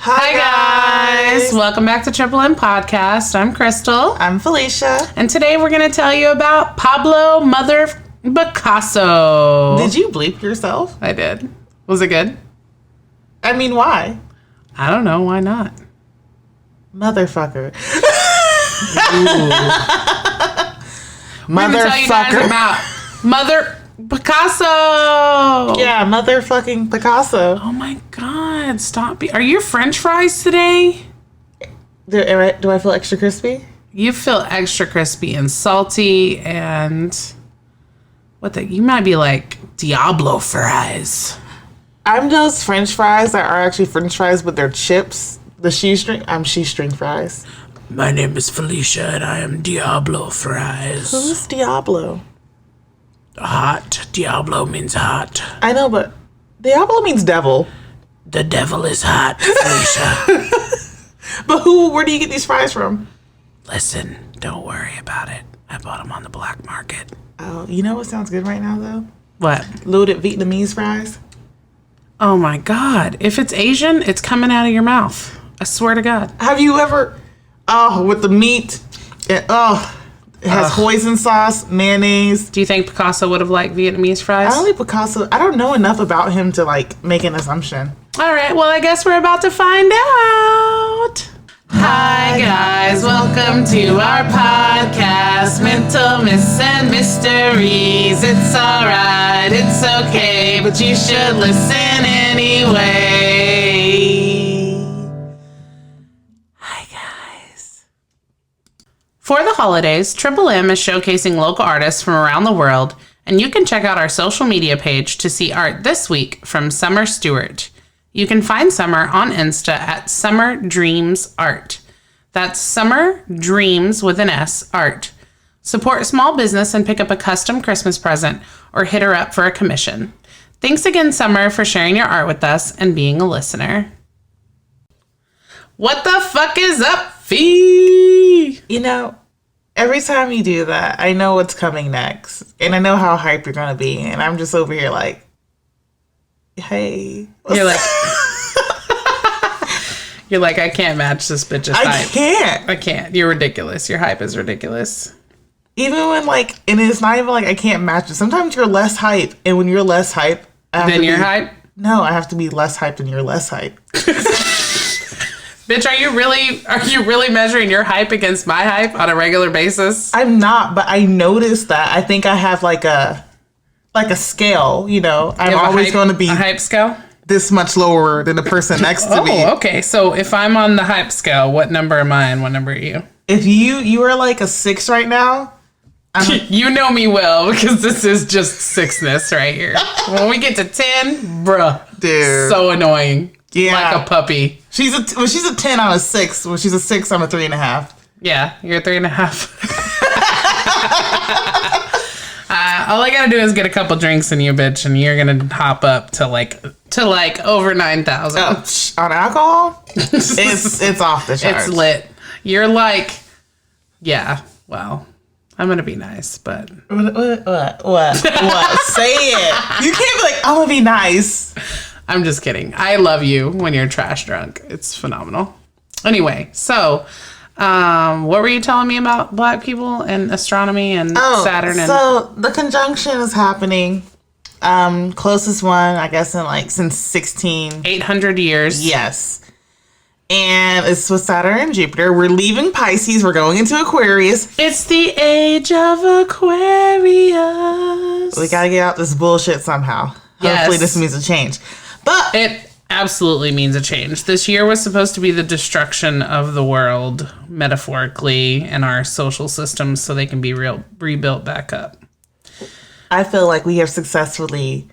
Hi guys! Welcome back to Triple M Podcast. I'm Crystal. I'm Felicia. And today we're going to tell you about Pablo Mother Picasso. Did you bleep yourself? I did. Was it good? I mean, why? I don't know. Why not? Motherfucker. We're going to tell you guys about Mother Picasso. Yeah, motherfucking Picasso. Oh my God. Stop. Are your French fries today? Do I feel extra crispy? You feel extra crispy and salty and you might be like Diablo fries. I'm those French fries that are actually French fries, but they're chips. I'm shoestring fries. My name is Felicia and I am Diablo fries. Who's Diablo? Hot. Diablo means hot. I know, but Diablo means devil. The devil is hot, Felicia. But where do you get these fries from? Listen, don't worry about it. I bought them on the black market. Oh, you know what sounds good right now, though? What? Loaded Vietnamese fries. Oh my God. If it's Asian, it's coming out of your mouth. I swear to God. Have you ever, with the meat, it has hoisin sauce, mayonnaise. Do you think Picasso would have liked Vietnamese fries? I don't think Picasso, I don't know enough about him to make an assumption. All right, well, I guess we're about to find out. Hi guys, welcome to our podcast, Mental Myths and Mysteries. It's alright, it's okay, but you should listen anyway. Hi guys. For the holidays, Triple M is showcasing local artists from around the world, and you can check out our social media page to see art this week from Summer Stewart. You can find Summer on Insta at Summer Dreams Art. That's Summer Dreams with an S, art. Support small business and pick up a custom Christmas present or hit her up for a commission. Thanks again, Summer, for sharing your art with us and being a listener. What the fuck is up, Fee? You know, every time you do that, I know what's coming next. And I know how hype you're going to be. And I'm just over here like, hey. You're like, I can't match this bitch's hype. I can't. You're ridiculous. Your hype is ridiculous. Even when and it's not even I can't match it. Sometimes you're less hype. And when you're less hype. Then you're hype? No, I have to be less hype than you're less hype. Bitch, are you really measuring your hype against my hype on a regular basis? I'm not, but I noticed that. I think I have a scale, you know. I'm always going to be a hype scale? This much lower than the person next to me. Oh, okay. So if I'm on the hype scale, what number am I and what number are you? If you are a 6 right now, you know me well because this is just 6ness right here. When we get to 10, bruh, dude, so annoying. Yeah, like a puppy. She's a 10 on a 6. When she's a 6, I'm a 3.5. Yeah, you're a 3.5. All I gotta do is get a couple drinks in you, bitch, and you're gonna hop up to over 9,000. On alcohol, it's off the charts. It's lit. You're yeah. Well, I'm gonna be nice, but what? Say it. You can't be I'm gonna be nice. I'm just kidding. I love you when you're trash drunk. It's phenomenal. Anyway, so. What were you telling me about black people and astronomy and Saturn? So the conjunction is happening. Closest one, I guess, in since 800 years. Yes. And it's with Saturn and Jupiter. We're leaving Pisces. We're going into Aquarius. It's the age of Aquarius. We gotta get out this bullshit somehow. Yes. Hopefully this means a change. But it absolutely means a change. This year was supposed to be the destruction of the world, metaphorically, and our social systems so they can be rebuilt back up. I feel like we have successfully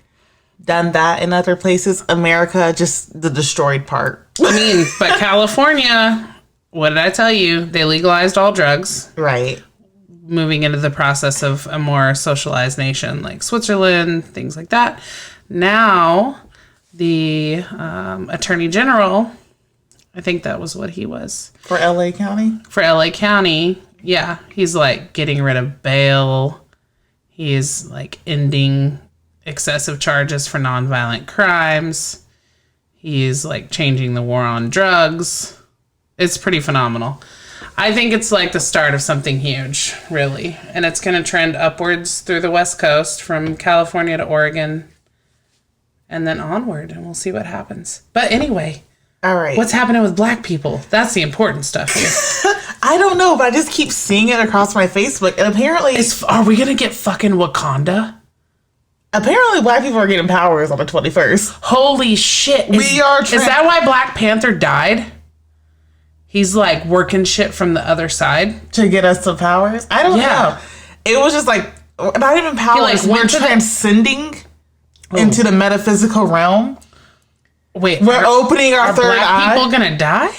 done that in other places. America, just the destroyed part. I mean, but California, what did I tell you? They legalized all drugs. Right. Moving into the process of a more socialized nation like Switzerland, things like that. Now, the Attorney General, I think that was what he was. For LA County? For LA County, yeah. He's getting rid of bail. He's ending excessive charges for nonviolent crimes. He's like changing the war on drugs. It's pretty phenomenal. I think it's like the start of something huge, really. And it's going to trend upwards through the West Coast from California to Oregon and then onward, and we'll see what happens. But anyway, all right. What's happening with black people? That's the important stuff here. I don't know, but I just keep seeing it across my Facebook, and apparently... Are we going to get fucking Wakanda? Apparently black people are getting powers on the 21st. Holy shit. Is that why Black Panther died? He's like working shit from the other side to get us to powers. I don't know. It was just like not even powers. We're transcending into the metaphysical realm. Wait, we're opening our third eye. Are people gonna die?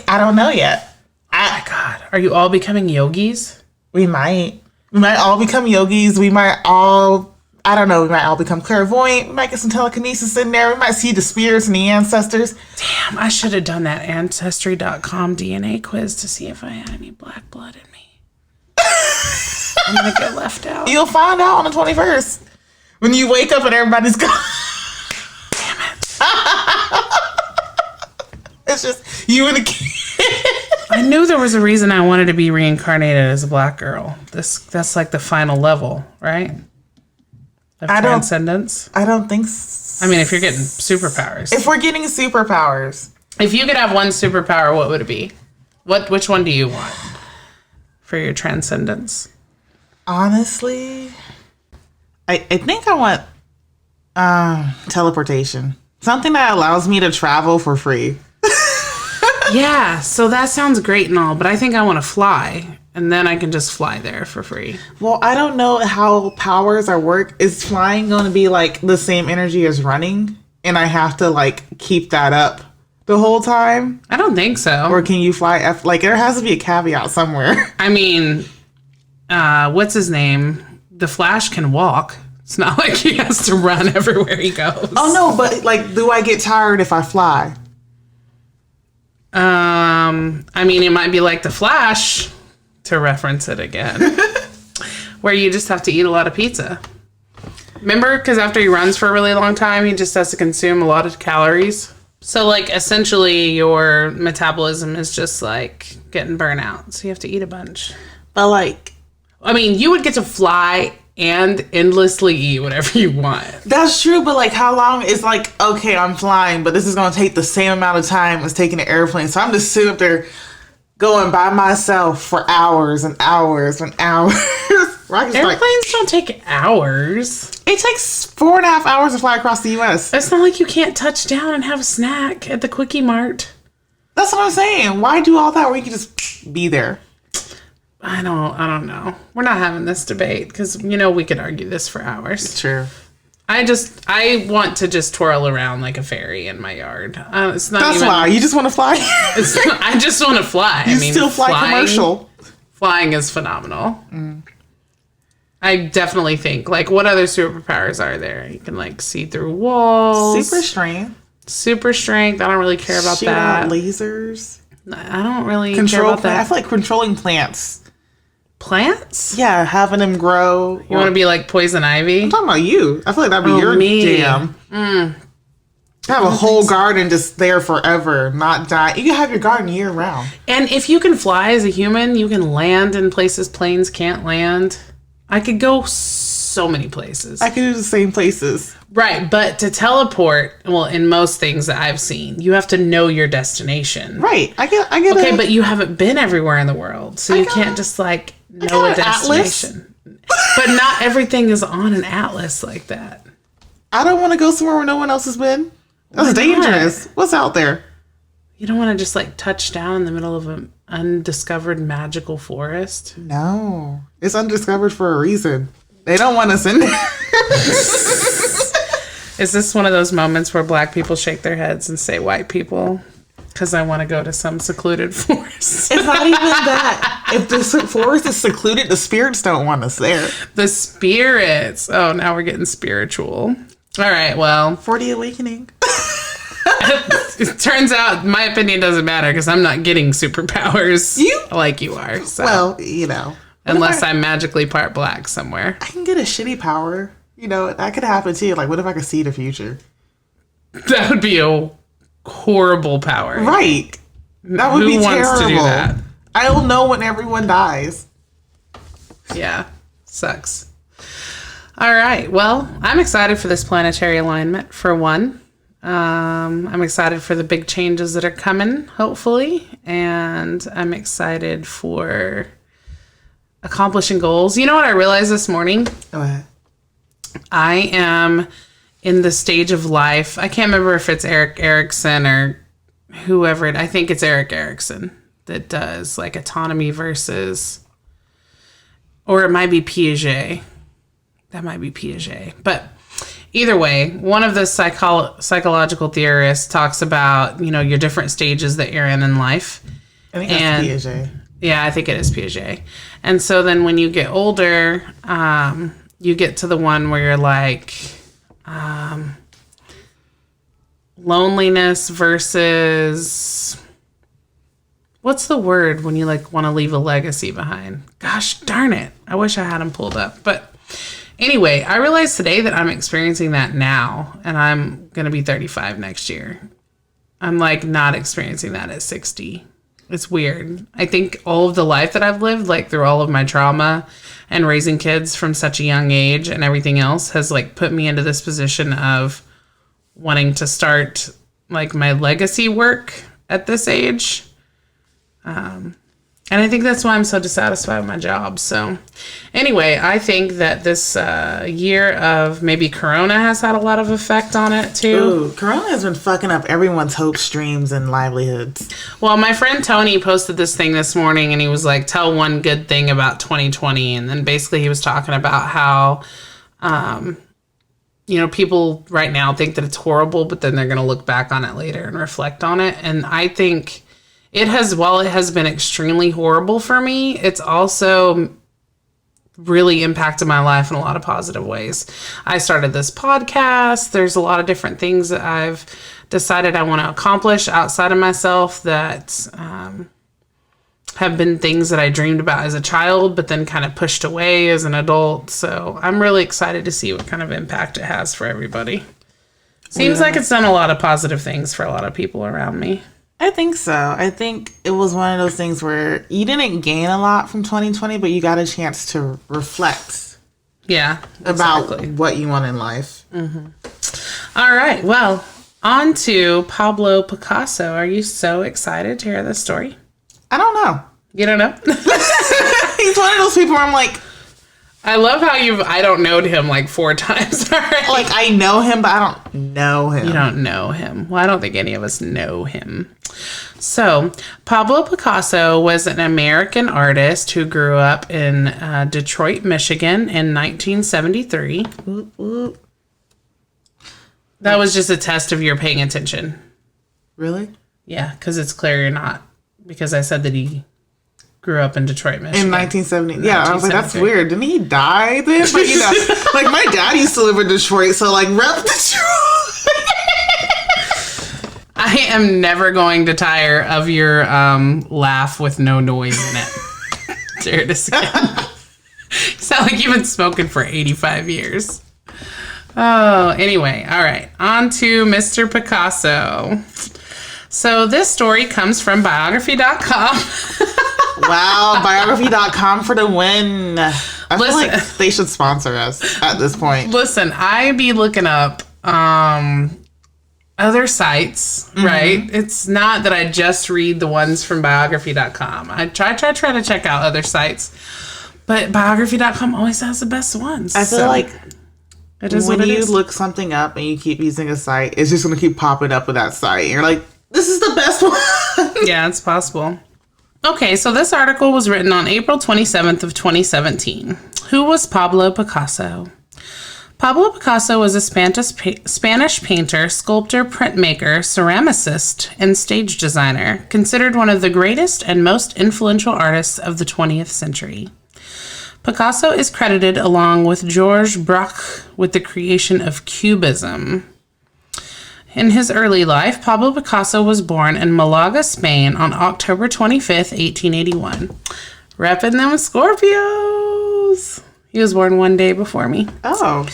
I don't know yet. Oh my God, are you all becoming yogis? We might all become yogis. We might all. I don't know, we might all become clairvoyant. We might get some telekinesis in there. We might see the spirits and the ancestors. Damn, I should have done that Ancestry.com DNA quiz to see if I had any black blood in me. I'm going to get left out. You'll find out on the 21st. When you wake up and everybody's gone. Damn it. It's just you and the kid. I knew there was a reason I wanted to be reincarnated as a black girl. That's like the final level, right? Of transcendence? I don't think I mean, if you're getting superpowers. If we're getting superpowers. If you could have one superpower, what would it be? Which one do you want for your transcendence? Honestly, I think I want teleportation. Something that allows me to travel for free. Yeah, so that sounds great and all, but I think I want to fly. And then I can just fly there for free. Well, I don't know how powers are work. Is flying going to be like the same energy as running? And I have to like keep that up the whole time? I don't think so. Or can you fly? Like there has to be a caveat somewhere. I mean, what's his name? The Flash can walk. It's not like he has to run everywhere he goes. Oh no, but like, do I get tired if I fly? I mean, it might be like the Flash. To reference it again, where you just have to eat a lot of pizza. Remember? Because after he runs for a really long time, he just has to consume a lot of calories. So, like, essentially, your metabolism is just, like, getting burnt out. So you have to eat a bunch. But, like... I mean, you would get to fly and endlessly eat whatever you want. That's true, but, like, how long is, like, okay, I'm flying, but this is going to take the same amount of time as taking an airplane. So I'm just sitting up there... going by myself for hours and hours and hours. Airplanes don't take hours. It takes 4.5 hours to fly across the U.S. It's not like you can't touch down and have a snack at the Quickie Mart. That's what I'm saying. Why do all that where you can just be there? I don't know. We're not having this debate because, we could argue this for hours. True. I want to just twirl around like a fairy in my yard. It's not. That's why you just want to fly. I just want to fly. You still fly commercial. Flying is phenomenal. I definitely think. Like, what other superpowers are there? You can like see through walls. Super strength. Super strength. I don't really care about Shoot that. Out lasers. I don't really care about that. I feel like controlling plants. Plants? Yeah, having them grow. You want to be like poison ivy? I'm talking about you. I feel like that'd be your jam. Have a whole garden just there forever, not die. You can have your garden year round. And if you can fly as a human, you can land in places planes can't land. I could go so many places. I could do the same places. Right, but to teleport, well, in most things that I've seen, you have to know your destination. Right, I get. Okay, but you haven't been everywhere in the world, so you can't just like know a destination. But not everything is on an atlas like that. I don't want to go somewhere where no one else has been. That's dangerous. What's out there? You don't want to just like touch down in the middle of an undiscovered magical forest? No, it's undiscovered for a reason. They don't want us in there. Is this one of those moments where black people shake their heads and say white people? Because I want to go to some secluded forest. It's not even that. If the forest is secluded, the spirits don't want us there. The spirits. Oh, now we're getting spiritual. All right, well. For the awakening. It turns out my opinion doesn't matter because I'm not getting superpowers like you are. So. Well, Unless I'm magically part black somewhere. I can get a shitty power. That could happen too. Like, what if I could see the future? That would be a horrible power. Right. That would be terrible. Who wants to do that? I'll know when everyone dies. Yeah. Sucks. All right. Well, I'm excited for this planetary alignment, for one. I'm excited for the big changes that are coming, hopefully. And I'm excited for accomplishing goals. You know what I realized this morning? What? I am in the stage of life. I can't remember if it's Eric Erickson or whoever. I think it's Eric Erickson that does like autonomy versus, or it might be Piaget. That might be Piaget. But either way, one of the psychological theorists talks about, you know, your different stages that you're in life. I think that's Piaget. Yeah, I think it is Piaget. And so then when you get older, you get to the one where you're like, loneliness versus, what's the word when you like want to leave a legacy behind? Gosh darn it. I wish I had them pulled up. But anyway, I realized today that I'm experiencing that now, and I'm going to be 35 next year. I'm like not experiencing that at 60. It's weird. I think all of the life that I've lived, like through all of my trauma and raising kids from such a young age and everything else, has like put me into this position of wanting to start like my legacy work at this age. And I think that's why I'm so dissatisfied with my job. So anyway, I think that this year of maybe Corona has had a lot of effect on it too. Ooh, Corona has been fucking up everyone's hopes, dreams, and livelihoods. Well, my friend Tony posted this thing this morning and he was like, tell one good thing about 2020. And then basically he was talking about how, you know, people right now think that it's horrible, but then they're going to look back on it later and reflect on it. And I think it has, while it has been extremely horrible for me, it's also really impacted my life in a lot of positive ways. I started this podcast. There's a lot of different things that I've decided I want to accomplish outside of myself that have been things that I dreamed about as a child, but then kind of pushed away as an adult. So I'm really excited to see what kind of impact it has for everybody. Seems like it's done a lot of positive things for a lot of people around me. I think so. I think it was one of those things where you didn't gain a lot from 2020, but you got a chance to reflect. Yeah, about what you want in life. Mm-hmm. All right. Well, on to Pablo Picasso. Are you so excited to hear this story? I don't know. You don't know? He's one of those people where I'm like, I love how I don't know him like 4 times already. Like, I know him, but I don't know him. You don't know him. Well, I don't think any of us know him. So, Pablo Picasso was an American artist who grew up in Detroit, Michigan in 1973. That was just a test of your paying attention. Really? Yeah, because it's clear you're not. Because I said that he grew up in Detroit, Michigan. In 1970. Yeah, I was like, that's weird. Didn't he die then? Like, you know, like my dad used to live in Detroit, so like rep Detroit. I am never going to tire of your laugh with no noise in it. Dare to again. You sound like you've been smoking for 85 years. Oh, anyway. All right. On to Mr. Picasso. So this story comes from biography.com. Wow, biography.com for the win. I feel like they should sponsor us at this point. Listen, I be looking up other sites, right? It's not that I just read the ones from biography.com. I try to check out other sites, but biography.com always has the best ones. I feel like it is when you look something up and you keep using a site, it's just going to keep popping up with that site. You're like, this is the best one. Yeah, it's possible. Okay, so this article was written on April 27th of 2017. Who was Pablo Picasso? Pablo Picasso was a Spanish painter, sculptor, printmaker, ceramicist, and stage designer, considered one of the greatest and most influential artists of the 20th century. Picasso is credited along with Georges Braque with the creation of Cubism. In his early life, Pablo Picasso was born in Malaga, Spain on October 25th, 1881. Reppin' them Scorpios! He was born one day before me. Oh.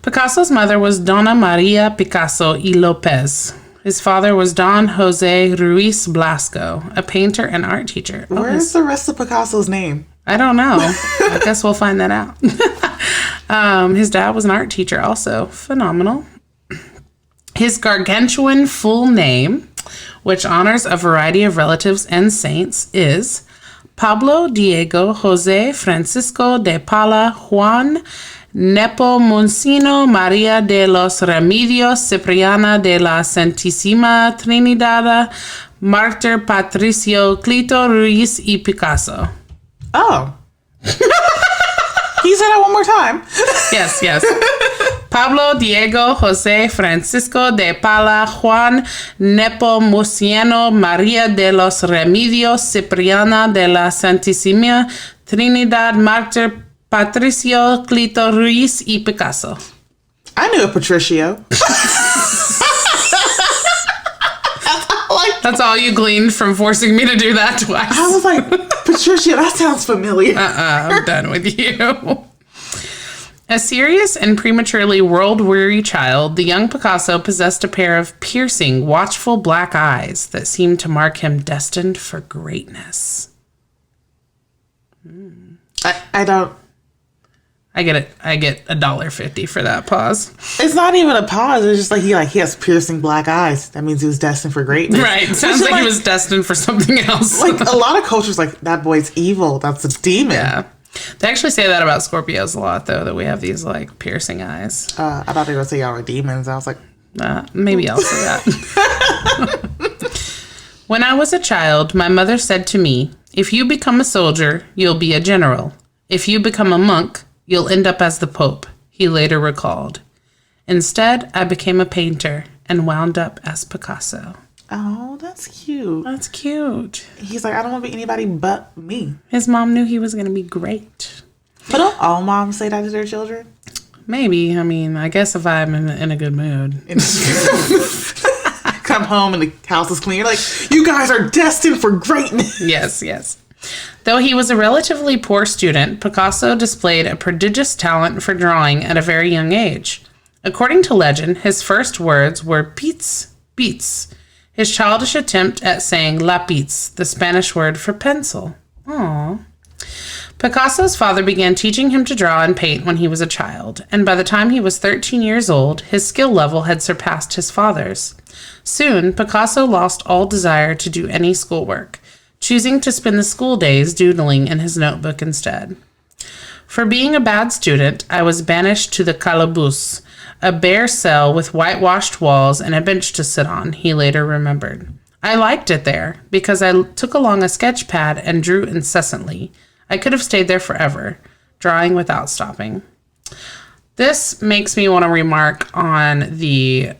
Picasso's mother was Dona Maria Picasso y Lopez. His father was Don Jose Ruiz Blasco, a painter and art teacher. Where's the rest of Picasso's name? I don't know. I guess we'll find that out. His dad was an art teacher also. Phenomenal. His gargantuan full name, which honors a variety of relatives and saints, is Pablo Diego Jose Francisco de Paula Juan Nepomuceno Maria de los Remedios Cipriana de la Santísima Trinidad Mártir Patricio Clito Ruiz y Picasso. Oh. Can you say that one more time? Yes. Pablo Diego Jose Francisco de Paula Juan Nepomuceno Maria de los Remedios Cipriana de la Santísima Trinidad Mártir Patricio Clito Ruiz y Picasso. I knew a Patricio. That's all you gleaned from forcing me to do that twice. I was like, Patricia, that sounds familiar. I'm done with you. A serious and prematurely world-weary child, the young Picasso possessed a pair of piercing, watchful black eyes that seemed to mark him destined for greatness. I don't... I get it. I get $1.50 for that pause. It's not even a pause. It's just like he has piercing black eyes. That means he was destined for greatness. Right. Sounds like he was destined for something else. Like a lot of cultures, like that boy's evil. That's a demon. Yeah. They actually say that about Scorpios a lot, though, that we have these like piercing eyes. I thought they were going to say y'all were demons. I was like, maybe I'll say that. When I was a child, my mother said to me, "If you become a soldier, you'll be a general. If you become a monk, you'll end up as the Pope," he later recalled. Instead, I became a painter and wound up as Picasso. oh, that's cute. That's cute. He's like, I don't want to be anybody but me. His mom knew he was going to be great. But don't all moms say that to their children? Maybe. I mean, I guess if I'm in a good mood. Come home and the house is clean. You're like, you guys are destined for greatness. Yes. Though he was a relatively poor student, Picasso displayed a prodigious talent for drawing at a very young age. According to legend, his first words were beats, his childish attempt at saying lápiz, the Spanish word for pencil. Aww. Picasso's father began teaching him to draw and paint when he was a child, and by the time he was 13 years old, his skill level had surpassed his father's. Soon, Picasso lost all desire to do any schoolwork, choosing to spend the school days doodling in his notebook instead. For being a bad student, I was banished to the calaboose, a bare cell with whitewashed walls and a bench to sit on, he later remembered. I liked it there because I took along a sketch pad and drew incessantly. I could have stayed there forever, drawing without stopping. This makes me want to remark on the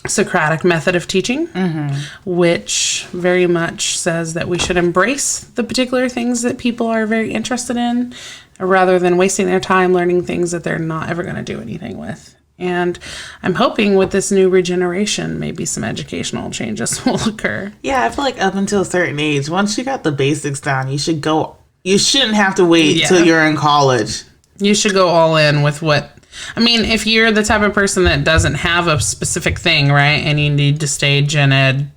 Socratic method of teaching, which very much says that we should embrace the particular things that people are very interested in rather than wasting their time learning things that they're not ever going to do anything with. And I'm hoping with this new regeneration, maybe some educational changes will occur. Yeah, I feel like up until a certain age, once you got the basics down, you shouldn't have to wait till you're in college. You should go all in with if you're the type of person that doesn't have a specific thing, right, and you need to stay gen ed,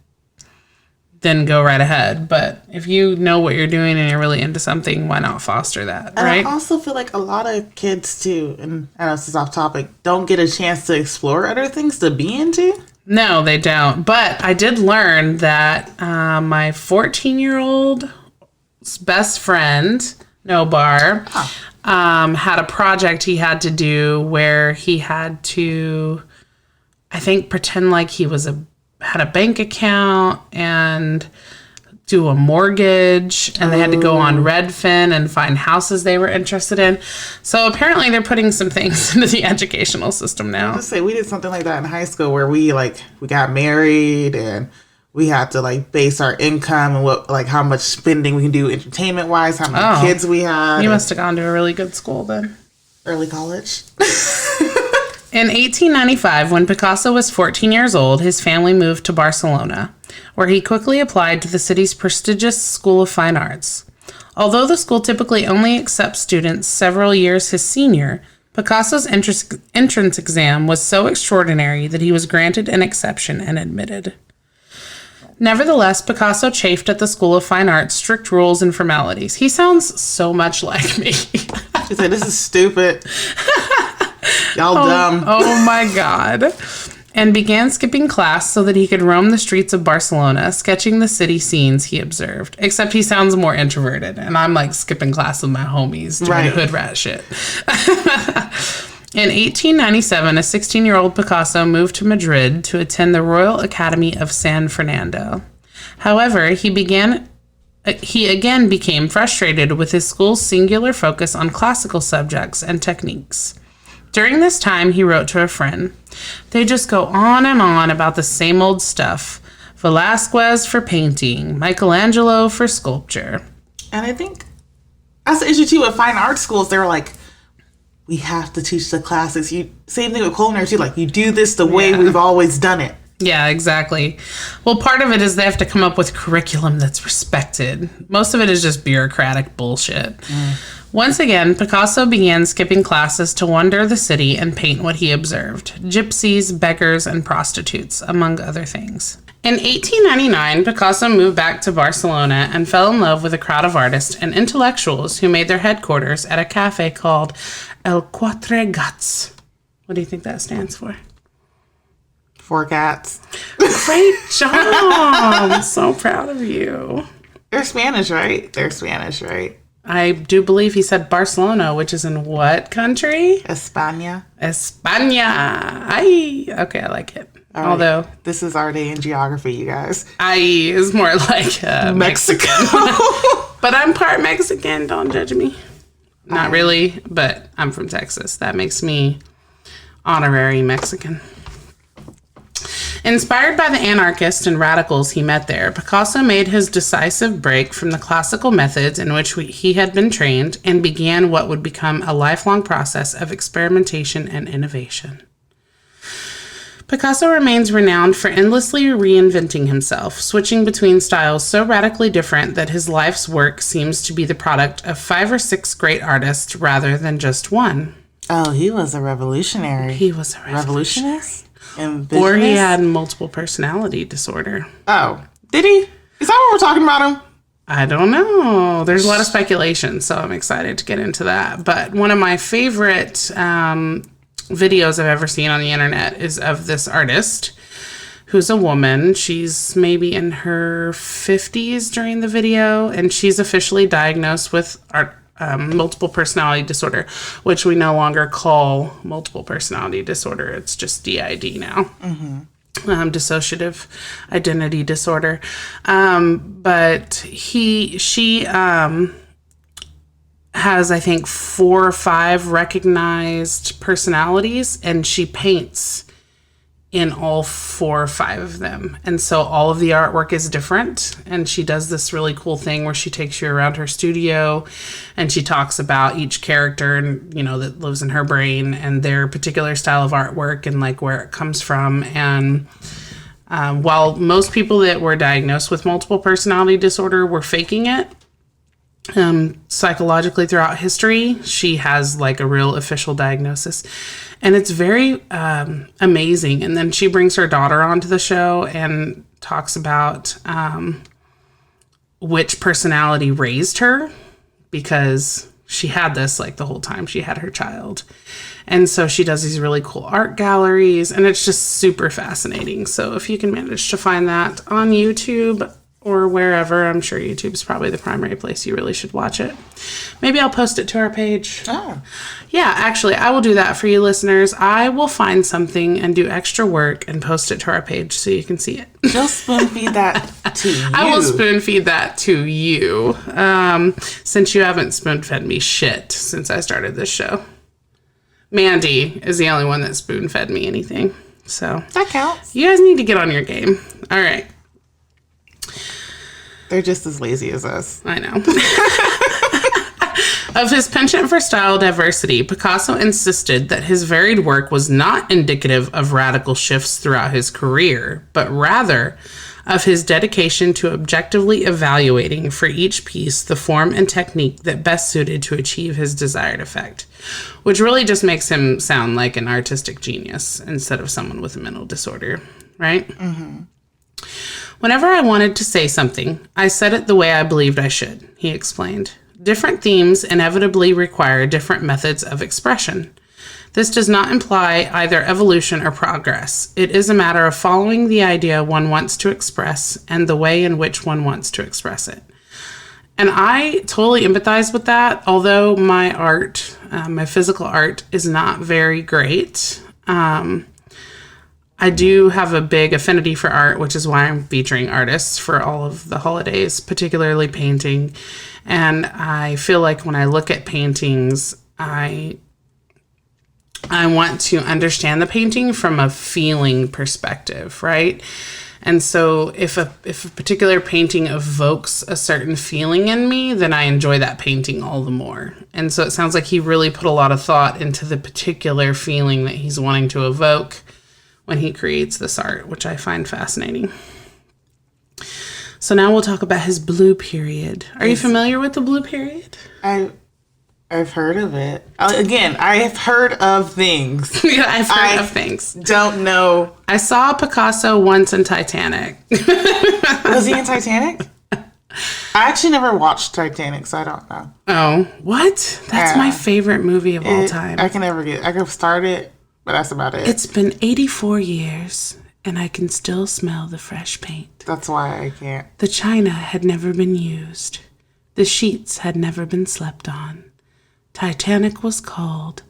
then go right ahead. But if you know what you're doing and you're really into something, why not foster that, right? And I also feel like a lot of kids, too, and I know this is off topic, don't get a chance to explore other things to be into. No, they don't. But I did learn that my 14-year-old best friend, Nobar, had a project he had to do where he had to, I think, pretend like he had a bank account and do a mortgage, and they had to go on Redfin and find houses they were interested in. So apparently they're putting some things into the educational system now. Let's say we did something like that in high school where we got married and we had to base our income and how much spending we can do entertainment wise, how many kids we had. You must have gone to a really good school then. Early college. In 1895, when Picasso was 14 years old, his family moved to Barcelona, where he quickly applied to the city's prestigious School of Fine Arts. Although the school typically only accepts students several years his senior, Picasso's entrance exam was so extraordinary that he was granted an exception and admitted. Nevertheless, Picasso chafed at the School of Fine Arts' strict rules and formalities. He sounds so much like me. She said, "This is stupid. Y'all dumb." Oh my God. And began skipping class so that he could roam the streets of Barcelona, sketching the city scenes he observed. Except he sounds more introverted, and I'm like skipping class with my homies doing hood rat shit. In 1897, a 16-year-old Picasso moved to Madrid to attend the Royal Academy of San Fernando. However, he again became frustrated with his school's singular focus on classical subjects and techniques. During this time, he wrote to a friend, "They just go on and on about the same old stuff. Velázquez for painting, Michelangelo for sculpture." And I think that's the issue too with fine art schools. They're like, we have to teach the classics. Same thing with culinary too. Like, you do this the way we've always done it. Yeah, exactly. Well, part of it is they have to come up with curriculum that's respected. Most of it is just bureaucratic bullshit. Once again, Picasso began skipping classes to wander the city and paint what he observed. Gypsies, beggars, and prostitutes, among other things. In 1899, Picasso moved back to Barcelona and fell in love with a crowd of artists and intellectuals who made their headquarters at a cafe called El Quatre Gats. What do you think that stands for? 4 cats. Great job! I'm so proud of you. They're Spanish, right? I do believe he said Barcelona, which is in what country? España. Okay, I like it. All Although right. This is our day in geography, you guys. Is more like Mexico. But I'm part Mexican. Don't judge me. Not really, but I'm from Texas. That makes me honorary Mexican. Inspired by the anarchists and radicals he met there, Picasso made his decisive break from the classical methods in which he had been trained and began what would become a lifelong process of experimentation and innovation. Picasso remains renowned for endlessly reinventing himself, switching between styles so radically different that his life's work seems to be the product of 5 or 6 great artists rather than just one. Oh, he was a revolutionary. He was a revolutionist? Or he had multiple personality disorder. Oh, did he? Is that what we're talking about him? I don't know. There's a lot of speculation, so I'm excited to get into that. But one of my favorite videos I've ever seen on the internet is of this artist who's a woman. She's maybe in her 50s during the video, and she's officially diagnosed with multiple personality disorder, which we no longer call multiple personality disorder. It's just DID now. Dissociative identity disorder. But she has, I think, 4 or 5 recognized personalities, and she paints in all 4 or 5 of them. And so all of the artwork is different. And she does this really cool thing where she takes you around her studio and she talks about each character and, that lives in her brain and their particular style of artwork and like where it comes from. And while most people that were diagnosed with multiple personality disorder were faking it, psychologically throughout history, she has like a real official diagnosis, and it's very amazing. And then she brings her daughter onto the show and talks about which personality raised her, because she had this like the whole time she had her child. And so she does these really cool art galleries, and it's just super fascinating. So if you can manage to find that on YouTube or wherever, I'm sure YouTube's probably the primary place you really should watch it. Maybe I'll post it to our page. Oh. Yeah, actually, I will do that for you listeners. I will find something and do extra work and post it to our page so you can see it. She'll spoon feed that to you. I will spoon feed that to you, since you haven't spoon fed me shit since I started this show. Mandy is the only one that spoon fed me anything. So that counts. You guys need to get on your game. All right. They're just as lazy as us. I know. Of his penchant for style diversity, Picasso insisted that his varied work was not indicative of radical shifts throughout his career, but rather of his dedication to objectively evaluating for each piece the form and technique that best suited to achieve his desired effect, which really just makes him sound like an artistic genius instead of someone with a mental disorder, right? Mm-hmm. Whenever I wanted to say something, I said it the way I believed I should, he explained. Different themes inevitably require different methods of expression. This does not imply either evolution or progress. It is a matter of following the idea one wants to express and the way in which one wants to express it. And I totally empathize with that, although my art, my physical art, is not very great. I do have a big affinity for art, which is why I'm featuring artists for all of the holidays, particularly painting. And I feel like when I look at paintings, I want to understand the painting from a feeling perspective, right? And so if a particular painting evokes a certain feeling in me, then I enjoy that painting all the more. And so it sounds like he really put a lot of thought into the particular feeling that he's wanting to evoke when he creates this art, which I find fascinating. So now we'll talk about his blue period. Are you familiar with the blue period? I've heard of it. Again, I have heard of things. Yeah, I've heard of things. Don't know. I saw Picasso once in Titanic. Was he in Titanic? I actually never watched Titanic, so I don't know. Oh, what? That's my favorite movie of all time. I can start it, but that's about it. It's been 84 years, and I can still smell the fresh paint. That's why I can't. The china had never been used. The sheets had never been slept on. Titanic was called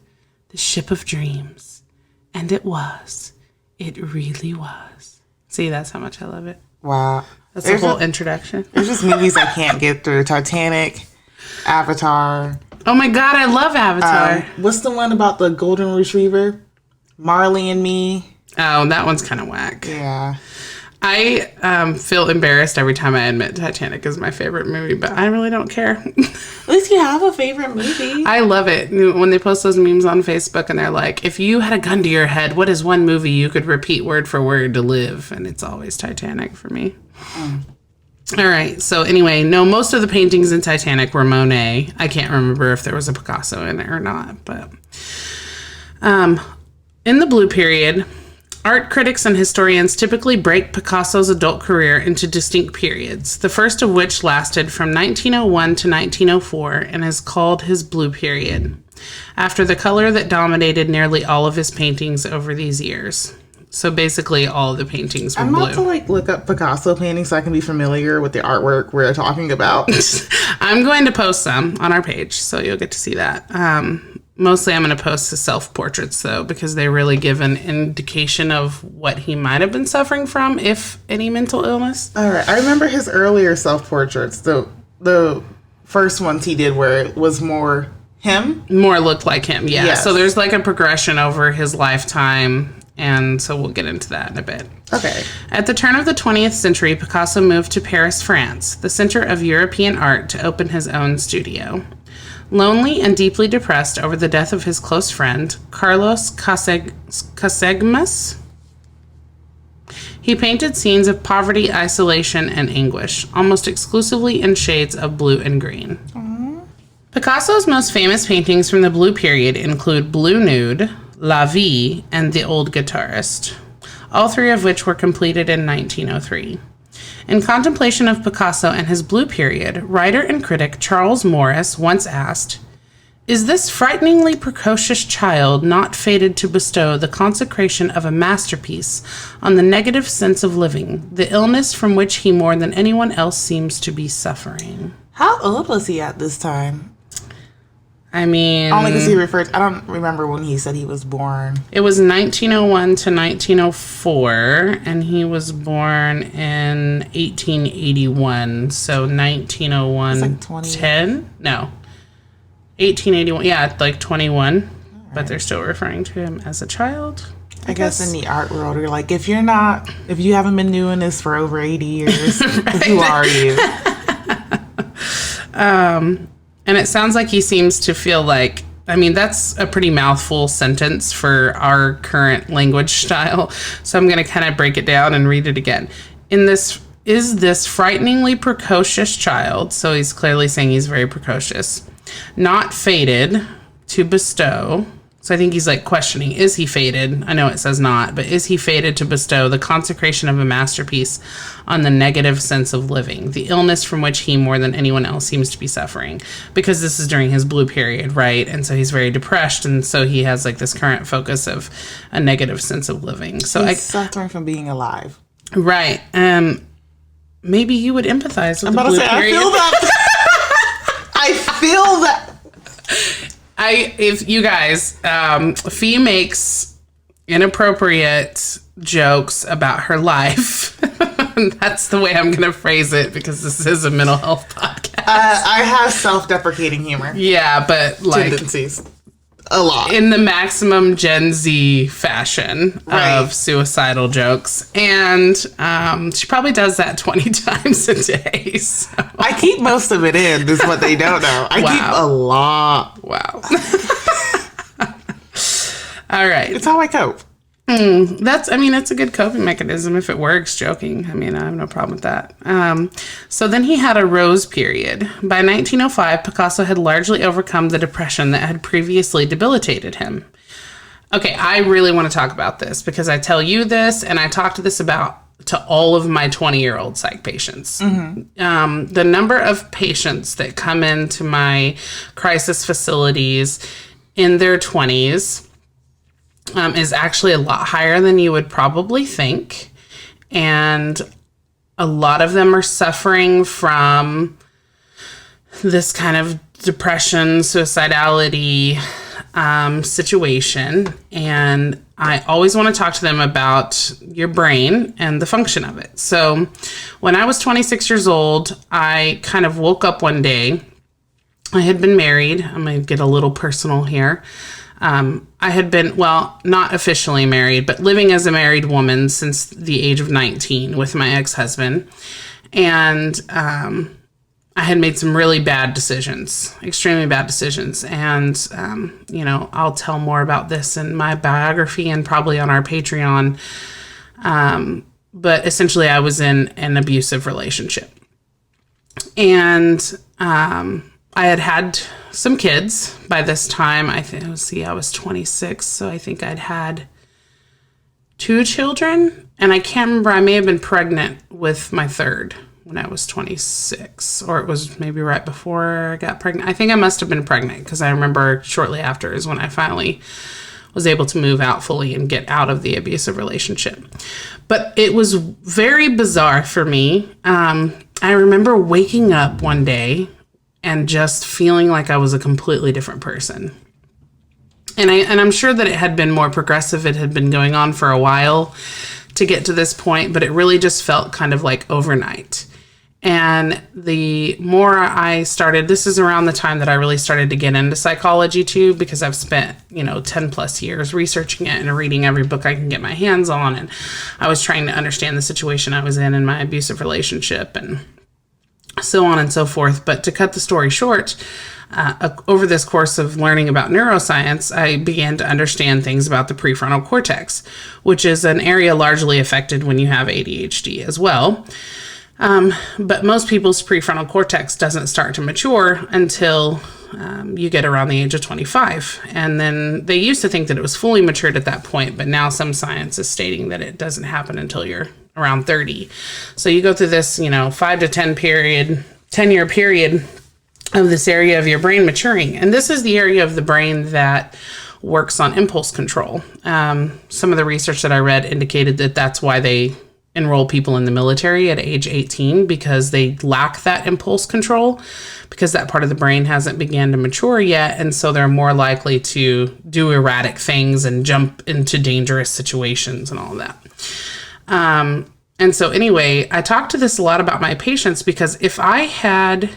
the ship of dreams, and it was. It really was. See, that's how much I love it. Wow. That's the whole introduction. There's just movies I can't get through. Titanic, Avatar. Oh my God, I love Avatar. What's the one about the golden retriever? Marley and Me. Oh, that one's kind of whack. Yeah. I feel embarrassed every time I admit Titanic is my favorite movie, but I really don't care. At least you have a favorite movie. I love it. When they post those memes on Facebook and they're like, if you had a gun to your head, what is one movie you could repeat word for word to live? And it's always Titanic for me. All right. So anyway, no, most of the paintings in Titanic were Monet. I can't remember if there was a Picasso in it or not, but in the blue period, art critics and historians typically break Picasso's adult career into distinct periods, the first of which lasted from 1901 to 1904 and is called his blue period, after the color that dominated nearly all of his paintings over these years. So basically all of the paintings were blue. I'm about to look up Picasso paintings so I can be familiar with the artwork we're talking about. I'm going to post some on our page, so you'll get to see that. Mostly I'm going to post his self-portraits, though, because they really give an indication of what he might have been suffering from, if any mental illness. All right. I remember his earlier self-portraits, the first ones he did where it was more him. More looked like him, yeah. Yes. So there's like a progression over his lifetime, and so we'll get into that in a bit. Okay. At the turn of the 20th century, Picasso moved to Paris, France, the center of European art, to open his own studio. Lonely and deeply depressed over the death of his close friend, Carlos Casagemas, he painted scenes of poverty, isolation, and anguish, almost exclusively in shades of blue and green. Aww. Picasso's most famous paintings from the blue period include Blue Nude, La Vie, and The Old Guitarist, all three of which were completed in 1903. In contemplation of Picasso and his blue period, writer and critic Charles Morris once asked, "Is this frighteningly precocious child not fated to bestow the consecration of a masterpiece on the negative sense of living, the illness from which he more than anyone else seems to be suffering?" How old was he at this time? I mean... Only because he referred... I don't remember when he said he was born. It was 1901 to 1904, and he was born in 1881. So 1901... Like 20. 10? No. 1881. Yeah, like 21. Right. But they're still referring to him as a child. I guess in the art world, you're like, if you haven't been doing this for over 80 years, right. Who are you? And it sounds like he seems to feel like, I mean, that's a pretty mouthful sentence for our current language style. So I'm going to kind of break it down and read it again. is this frighteningly precocious child, so he's clearly saying he's very precocious, not fated to bestow. So I think he's like questioning, is he fated? I know it says not, but is he fated to bestow the consecration of a masterpiece on the negative sense of living, the illness from which he more than anyone else seems to be suffering? Because this is during his blue period, right? And so he's very depressed, and so he has like this current focus of a negative sense of living. So he's suffering from being alive. Right. Maybe you would empathize with the blue period. I feel that. I feel that. If you guys, Fee makes inappropriate jokes about her life. That's the way I'm going to phrase it because this is a mental health podcast. I have self-deprecating humor. Yeah, but like tendencies. A lot. In the maximum Gen Z fashion of suicidal jokes. And she probably does that 20 times a day. So. I keep most of it in, is what they don't know. I keep a lot. Wow. All right. It's how I cope. It's a good coping mechanism if it works, joking. I mean, I have no problem with that. So then he had a rose period. By 1905, Picasso had largely overcome the depression that had previously debilitated him. Okay, I really want to talk about this because I tell you this and I talk to this about to all of my 20-year-old psych patients. Mm-hmm. The number of patients that come into my crisis facilities in their 20s is actually a lot higher than you would probably think. And a lot of them are suffering from this kind of depression, suicidality situation. And I always want to talk to them about your brain and the function of it. So when I was 26 years old, I kind of woke up one day. I had been married. I'm going to get a little personal here. I had been, not officially married, but living as a married woman since the age of 19 with my ex-husband. And I had made some really bad decisions, extremely bad decisions. And, I'll tell more about this in my biography and probably on our Patreon. But essentially, I was in an abusive relationship. And I had some kids by this time. I was 26, so I think I'd had 2 children. And I can't remember, I may have been pregnant with my third when I was 26, or it was maybe right before I got pregnant. I think I must have been pregnant because I remember shortly after is when I finally was able to move out fully and get out of the abusive relationship. But it was very bizarre for me. I remember waking up one day and just feeling like I was a completely different person. And I'm sure that it had been more progressive. It had been going on for a while to get to this point, but it really just felt kind of like overnight. And the more I started, this is around the time that I really started to get into psychology too, because I've spent, 10 plus years researching it and reading every book I can get my hands on. And I was trying to understand the situation I was in my abusive relationship and so on and so forth. But to cut the story short, over this course of learning about neuroscience, I began to understand things about the prefrontal cortex, which is an area largely affected when you have ADHD as well. But most people's prefrontal cortex doesn't start to mature until you get around the age of 25. And then they used to think that it was fully matured at that point, but now some science is stating that it doesn't happen until you're around 30. So you go through this, 5 to 10-year period of this area of your brain maturing. And this is the area of the brain that works on impulse control. Some of the research that I read indicated that that's why they enroll people in the military at age 18, because they lack that impulse control, because that part of the brain hasn't began to mature yet. And so they're more likely to do erratic things and jump into dangerous situations and all of that. And so anyway, I talked to this a lot about my patients, because if I had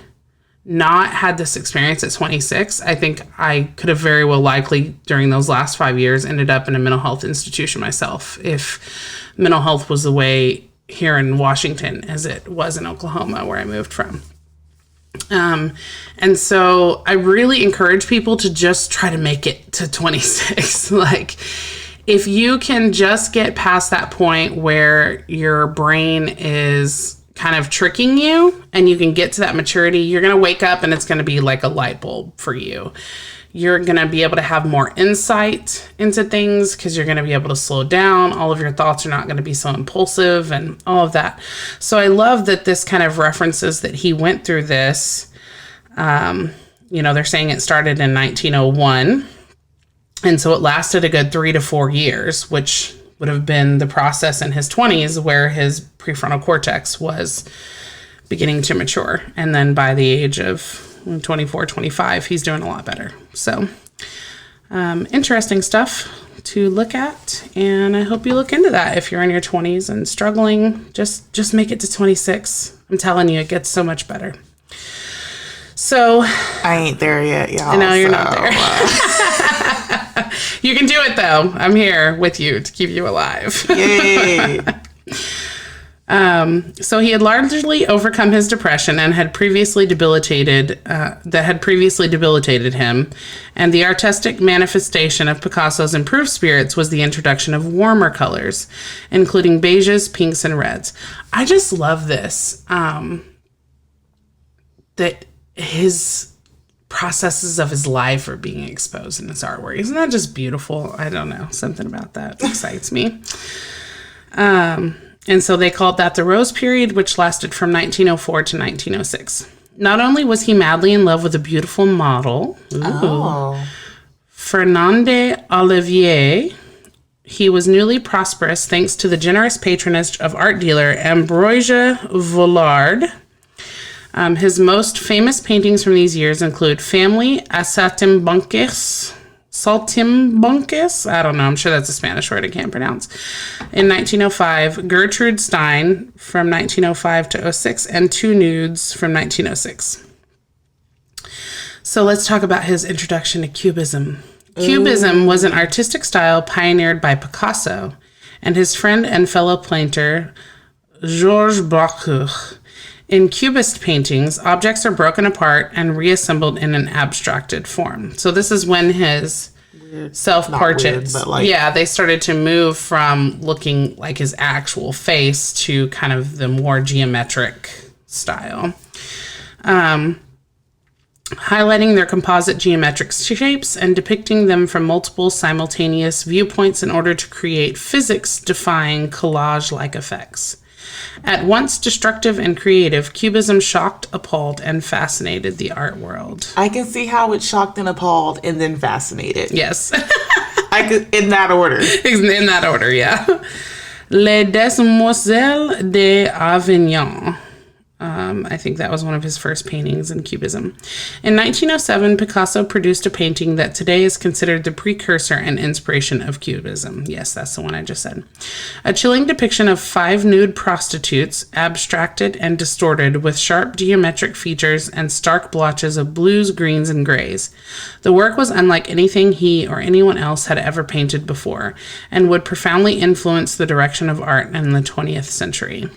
not had this experience at 26, I think I could have very well likely during those last 5 years ended up in a mental health institution myself, if mental health was the way here in Washington as it was in Oklahoma, where I moved from. And so I really encourage people to just try to make it to 26. if you can just get past that point where your brain is kind of tricking you and you can get to that maturity, you're going to wake up and it's going to be like a light bulb for you. You're going to be able to have more insight into things because you're going to be able to slow down. All of your thoughts are not going to be so impulsive and all of that. So I love that this kind of references that he went through this. They're saying it started in 1901. And so it lasted a good 3 to 4 years, which would have been the process in his 20s where his prefrontal cortex was beginning to mature. And then by the age of 24, 25, he's doing a lot better. So interesting stuff to look at. And I hope you look into that. If you're in your 20s and struggling, just make it to 26. I'm telling you, it gets so much better. So I ain't there yet, y'all. I know you're not there. You can do it, though. I'm here with you to keep you alive. Yay. So he had largely overcome his depression and had previously debilitated him. And the artistic manifestation of Picasso's improved spirits was the introduction of warmer colors, including beiges, pinks, and reds. I just love this. That his processes of his life are being exposed in his artwork. Isn't that just beautiful? I don't know. Something about that excites me. And so they called that the Rose Period, which lasted from 1904 to 1906. Not only was he madly in love with a beautiful model, Fernande Olivier, he was newly prosperous thanks to the generous patronage of art dealer Ambroise Vollard. His most famous paintings from these years include Family à Saltimbanquis. I don't know. I'm sure that's a Spanish word I can't pronounce. In 1905, Gertrude Stein from 1905 to 06, and Two Nudes from 1906. So let's talk about his introduction to Cubism. Cubism was an artistic style pioneered by Picasso and his friend and fellow painter Georges Braque. In Cubist paintings, objects are broken apart and reassembled in an abstracted form. So this is when his self-portraits, they started to move from looking like his actual face to kind of the more geometric style. Highlighting their composite geometric shapes and depicting them from multiple simultaneous viewpoints in order to create physics-defying collage-like effects. At once destructive and creative, Cubism shocked, appalled, and fascinated the art world. I can see how it shocked and appalled and then fascinated. Yes. I could, in that order. In that order, yeah. Les Demoiselles d'Avignon. I think that was one of his first paintings in Cubism. In 1907, Picasso produced a painting that today is considered the precursor and inspiration of Cubism. Yes, that's the one I just said. A chilling depiction of 5 nude prostitutes, abstracted and distorted with sharp geometric features and stark blotches of blues, greens, and grays. The work was unlike anything he or anyone else had ever painted before and would profoundly influence the direction of art in the 20th century.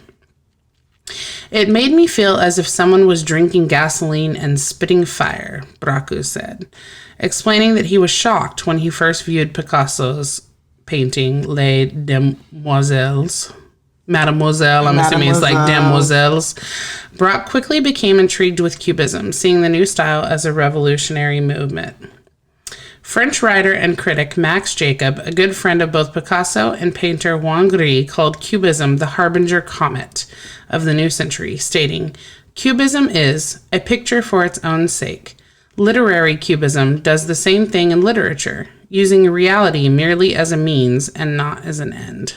It made me feel as if someone was drinking gasoline and spitting fire, Braque said, explaining that he was shocked when he first viewed Picasso's painting, Les Demoiselles. Mademoiselle, I'm assuming it's like Demoiselles. Braque quickly became intrigued with Cubism, seeing the new style as a revolutionary movement. French writer and critic Max Jacob, a good friend of both Picasso and painter Juan Gris, called Cubism the harbinger comet of the new century, stating, "Cubism is a picture for its own sake. Literary Cubism does the same thing in literature, using reality merely as a means and not as an end."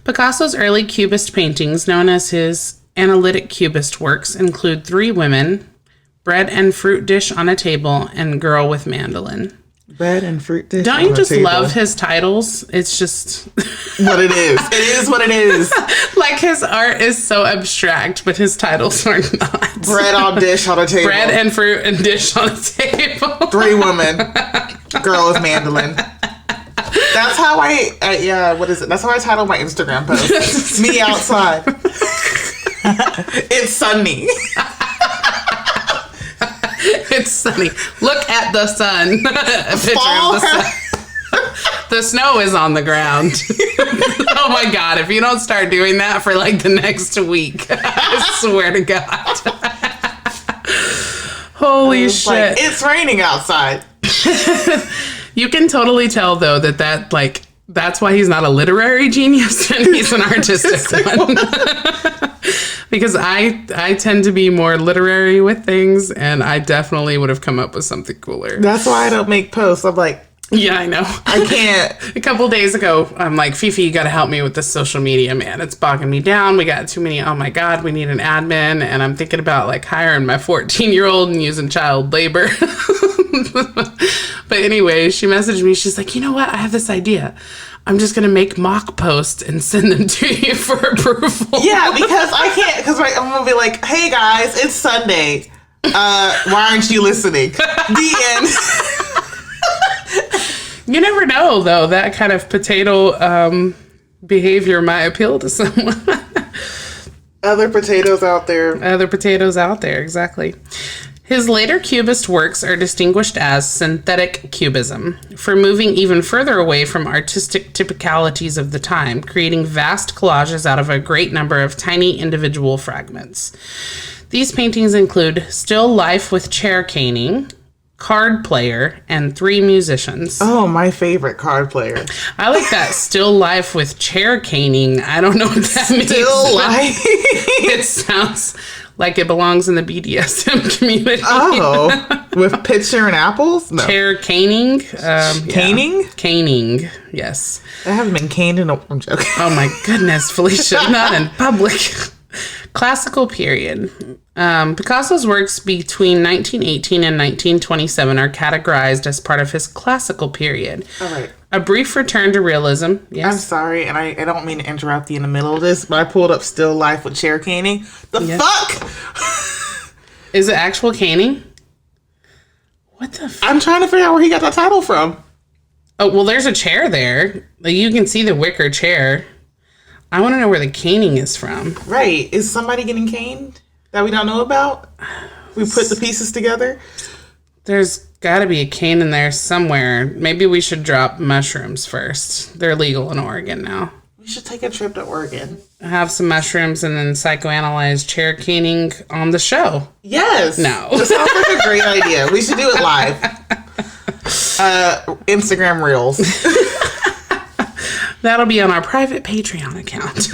Picasso's early Cubist paintings, known as his analytic Cubist works, include 3 women, bread and fruit dish on a table, and girl with mandolin. Bread and fruit dish. Don't you just love his titles? It's just what it is. It is what it is. Like his art is so abstract, but his titles are not. Bread on dish on a table. Bread and fruit and dish on a table. 3 women. Girl with mandolin. That's how what is it? That's how I title my Instagram post. Me outside. It's sunny. It's sunny. Look at the sun. A picture of the sun. The snow is on the ground. Oh my God, if you don't start doing that for like the next week, I swear to God. Holy shit. Like, it's raining outside. You can totally tell though that like, that's why he's not a literary genius and he's an artistic one. Because I tend to be more literary with things, and I definitely would have come up with something cooler. That's why I don't make posts. I'm like, yeah, I know. I can't. A couple days ago, I'm like, Fifi, you got to help me with this social media, man. It's bogging me down. We got too many. Oh my God, we need an admin. And I'm thinking about like hiring my 14-year-old and using child labor. But anyway, she messaged me. She's like, you know what? I have this idea. I'm just going to make mock posts and send them to you for approval. Yeah, because I can't. Because I'm going to be like, hey guys, it's Sunday. Why aren't you listening? The end. You never know, though. That kind of potato behavior might appeal to someone. Other potatoes out there. Other potatoes out there, exactly. His later Cubist works are distinguished as synthetic cubism, for moving even further away from artistic typicalities of the time, creating vast collages out of a great number of tiny individual fragments. These paintings include Still Life with Chair Caning, Card Player, and 3 Musicians. Oh, my favorite card player. I like that. Still Life with Chair Caning. I don't know what that means. Still Life? It sounds like it belongs in the BDSM community. Oh, with picture and apples? No. Chair caning. Caning? Yeah. Caning, yes. I haven't been caned in a... I'm joking. Oh my goodness, Felicia, not in public. Classical period. Picasso's works between 1918 and 1927 are categorized as part of his classical period. All right. A brief return to realism. Yes. I'm sorry, and I don't mean to interrupt you in the middle of this, but I pulled up Still Life with Chair Caning. Fuck? Is it actual caning? What the fuck? I'm trying to figure out where he got that title from. Oh, well, there's a chair there. Like, you can see the wicker chair. I want to know where the caning is from. Right. Is somebody getting caned that we don't know about? We put the pieces together? There's got to be a cane in there somewhere. Maybe we should drop mushrooms first. They're legal in Oregon now. We should take a trip to Oregon. Have some mushrooms and then psychoanalyze chair caning on the show. Yes. No. That sounds like a great idea. We should do it live. Instagram Reels. That'll be on our private Patreon account.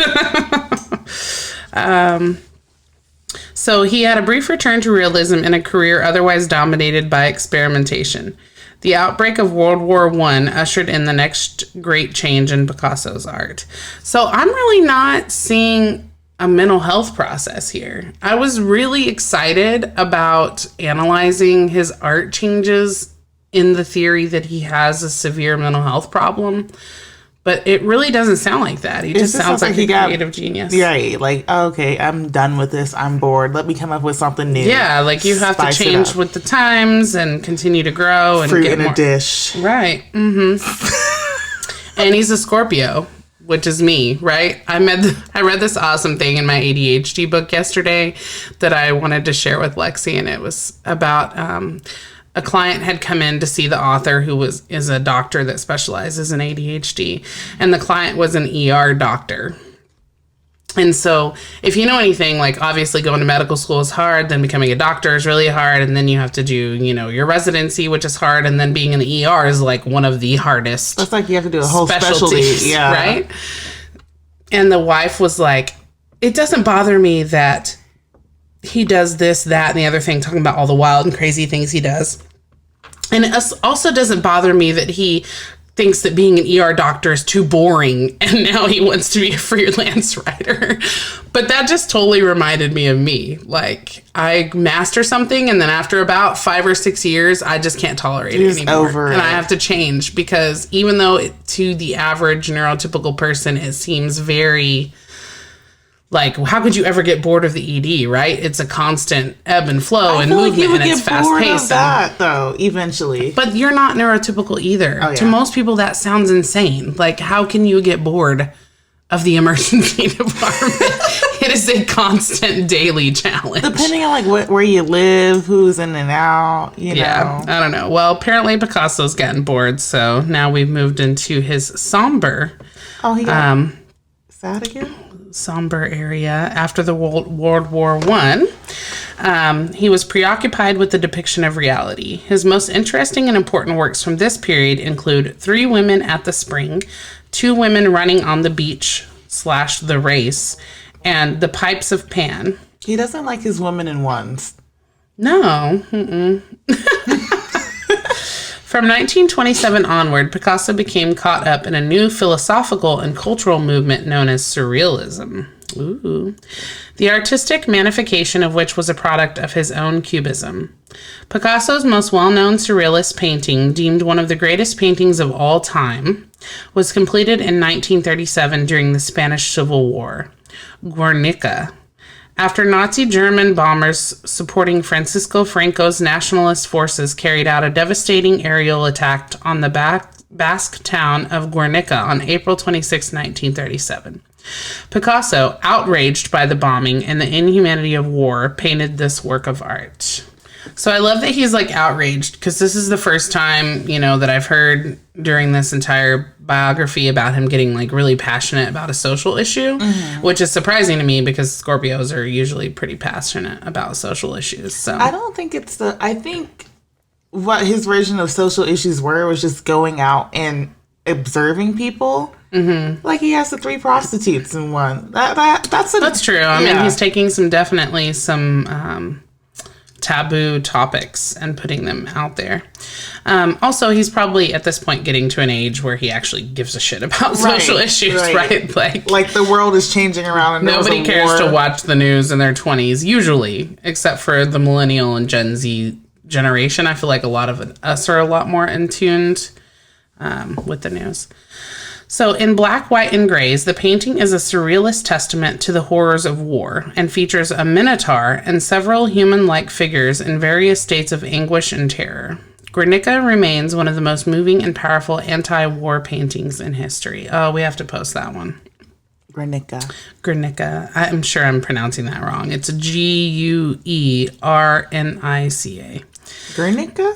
So he had a brief return to realism in a career otherwise dominated by experimentation. The outbreak of World War I ushered in the next great change in Picasso's art. So I'm really not seeing a mental health process here. I was really excited about analyzing his art changes in the theory that he has a severe mental health problem. But it really doesn't sound like that. He just sounds like a creative genius. Right. Like, okay, I'm done with this. I'm bored. Let me come up with something new. Yeah, like you have to change with the times and continue to grow. And fruit get in more. A dish. Right. Mm-hmm. And he's a Scorpio, which is me, right? I read this awesome thing in my ADHD book yesterday that I wanted to share with Lexi, and it was about... a client had come in to see the author who is a doctor that specializes in ADHD. And the client was an ER doctor. And so if you know anything, like obviously going to medical school is hard, then becoming a doctor is really hard. And then you have to do, your residency, which is hard. And then being in the ER is like one of the hardest. That's like you have to do a whole specialty. Yeah. Right? And the wife was like, it doesn't bother me that he does this, that, and the other thing, talking about all the wild and crazy things he does. And it also doesn't bother me that he thinks that being an ER doctor is too boring, and now he wants to be a freelance writer. But that just totally reminded me of me. Like, I master something, and then after about 5 or 6 years, I just can't tolerate it anymore. And I have to change, because even though to the average neurotypical person, it seems very... Like, how could you ever get bored of the ED, right? It's a constant ebb and flow and movement, and it's fast-paced. That, though, eventually. But you're not neurotypical either. Oh, yeah. To most people, that sounds insane. Like, how can you get bored of the emergency department? It It is a constant daily challenge. Depending on like where you live, who's in and out, you know. I don't know. Well, apparently Picasso's getting bored, so now we've moved into his somber. Oh, he got sad again? Somber area after the World War One. He was preoccupied with the depiction of reality. His most interesting and important works from this period include 3 Women at the Spring, 2 Women Running on the Beach / The Race, and The Pipes of Pan. He doesn't like his women in ones. No. From 1927 onward, Picasso became caught up in a new philosophical and cultural movement known as Surrealism. Ooh. The artistic magnification of which was a product of his own Cubism. Picasso's most well-known Surrealist painting, deemed one of the greatest paintings of all time, was completed in 1937 during the Spanish Civil War. Guernica. After Nazi German bombers supporting Francisco Franco's nationalist forces carried out a devastating aerial attack on the Basque town of Guernica on April 26, 1937. Picasso, outraged by the bombing and the inhumanity of war, painted this work of art. So I love that he's like outraged, because this is the first time, that I've heard during this entire biography about him getting like really passionate about a social issue, which is surprising to me because Scorpios are usually pretty passionate about social issues. So I don't think I think what his version of social issues were was just going out and observing people. Mm-hmm. Like he has the 3 prostitutes in one. That's true. I mean, he's taking some taboo topics and putting them out there. Also, he's probably at this point getting to an age where he actually gives a shit about social issues, right? Like the world is changing around and nobody cares to watch the news in their 20s, usually, except for the millennial and Gen Z generation. I feel like a lot of us are a lot more in tuned with the news. So in Black, White, and Grays, the painting is a surrealist testament to the horrors of war and features a minotaur and several human-like figures in various states of anguish and terror. Guernica remains one of the most moving and powerful anti-war paintings in history. Oh, we have to post that one. Guernica. I'm sure I'm pronouncing that wrong. It's Guernica.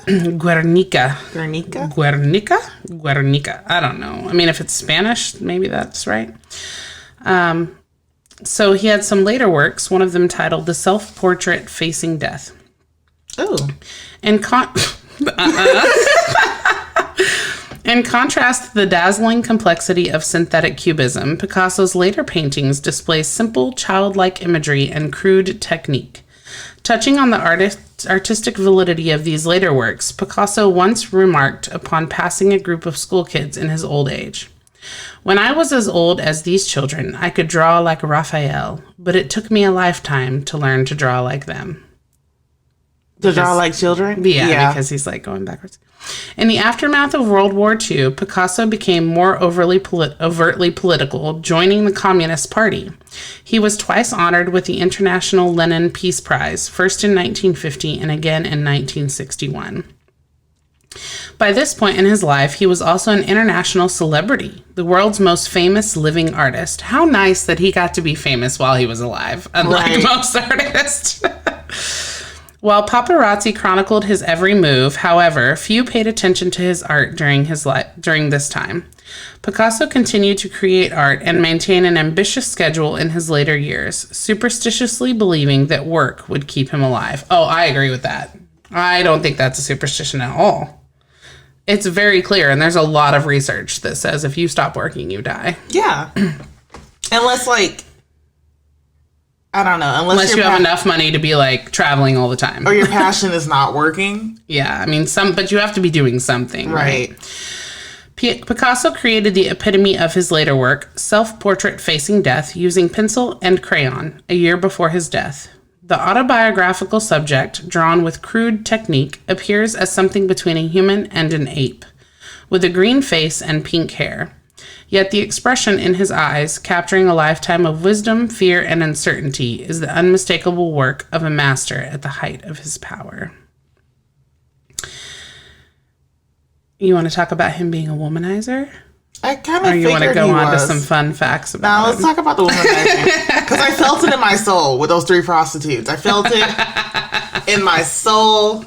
Guernica. I don't know. I mean, if it's Spanish, maybe that's right. So he had some later works, one of them titled The Self-Portrait Facing Death. Oh. In contrast to the dazzling complexity of synthetic cubism, Picasso's later paintings display simple, childlike imagery and crude technique. Touching on the artistic validity of these later works, Picasso once remarked upon passing a group of school kids in his old age. "When I was as old as these children, I could draw like Raphael, but it took me a lifetime to learn to draw like them." Draw like children? Yeah, because he's like going backwards. In the aftermath of World War II, Picasso became more overtly political, joining the Communist Party. He was twice honored with the International Lenin Peace Prize, first in 1950 and again in 1961. By this point in his life, he was also an international celebrity, the world's most famous living artist. How nice that he got to be famous while he was alive, unlike most artists. While paparazzi chronicled his every move, however, few paid attention to his art during this time. Picasso continued to create art and maintain an ambitious schedule in his later years, superstitiously believing that work would keep him alive. Oh, I agree with that. I don't think that's a superstition at all. It's very clear, and there's a lot of research that says if you stop working, you die. Yeah. Unless, I don't know. Unless you have enough money to be traveling all the time. Or your passion is not working. Yeah, I mean, but you have to be doing something, right? Picasso created the epitome of his later work, Self-Portrait Facing Death, using pencil and crayon, a year before his death. The autobiographical subject, drawn with crude technique, appears as something between a human and an ape, with a green face and pink hair. Yet the expression in his eyes, capturing a lifetime of wisdom, fear, and uncertainty, is the unmistakable work of a master at the height of his power. You want to talk about him being a womanizer? I kind of Or you want to figured go he on to was. some fun facts about Now him? let's talk about the womanizing. Because I felt it in my soul with those 3 prostitutes. I felt it in my soul.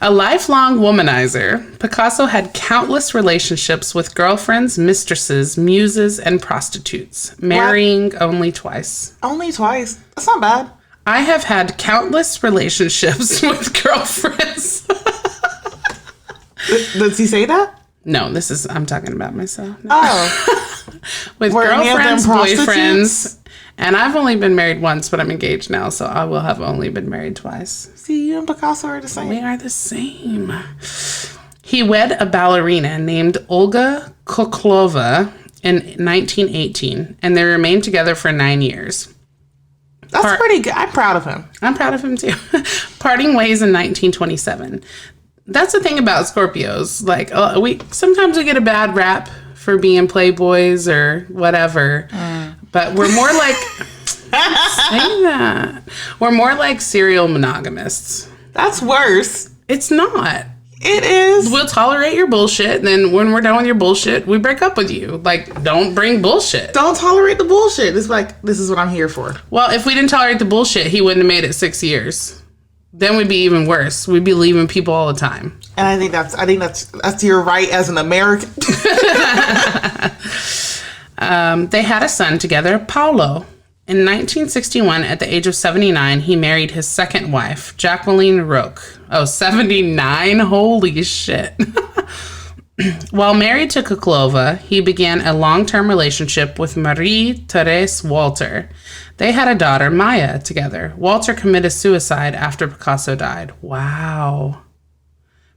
A lifelong womanizer, Picasso had countless relationships with girlfriends, mistresses, muses, and prostitutes, marrying only twice. Only twice. That's not bad. I have had countless relationships with girlfriends. Does he say that? No, I'm talking about myself. No. Oh. With Were any of them girlfriends, prostitutes? boyfriends, and I've only been married once, but I'm engaged now, so I will have only been married twice. See, you and Picasso are the same. We are the same. He wed a ballerina named Olga Koklova in 1918, and they remained together for 9 years. That's pretty good. I'm proud of him. I'm proud of him too. Parting ways in 1927. That's the thing about Scorpios. Like, we sometimes we get a bad rap for being playboys or whatever, but we're more like say that. We're more like serial monogamists. That's worse. It's not. It is. We'll tolerate your bullshit, and then when we're done with your bullshit, we break up with you. Like, don't bring bullshit. Don't tolerate the bullshit. It's like, this is what I'm here for. Well, if we didn't tolerate the bullshit, he wouldn't have made it 6 years. Then we'd be even worse. We'd be leaving people all the time. And I think that's your right as an American. They had a son together, Pablo. In 1961, at the age of 79, he married his second wife, Jacqueline Roque. Oh, 79? Holy shit. While married to Koklova, he began a long-term relationship with Marie-Thérèse Walter. They had a daughter, Maya, together. Walter committed suicide after Picasso died. Wow.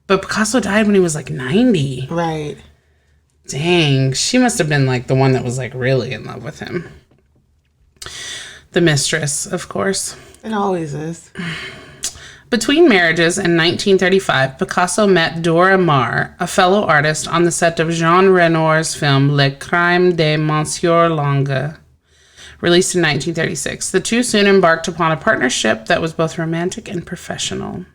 But Picasso died when he was like 90. Right. Dang, she must have been like the one that was like really in love with him. The mistress, of course. It always is. Between marriages in 1935, Picasso met Dora Maar, a fellow artist on the set of Jean Renoir's film Le Crime de Monsieur Lange, released in 1936. The two soon embarked upon a partnership that was both romantic and professional.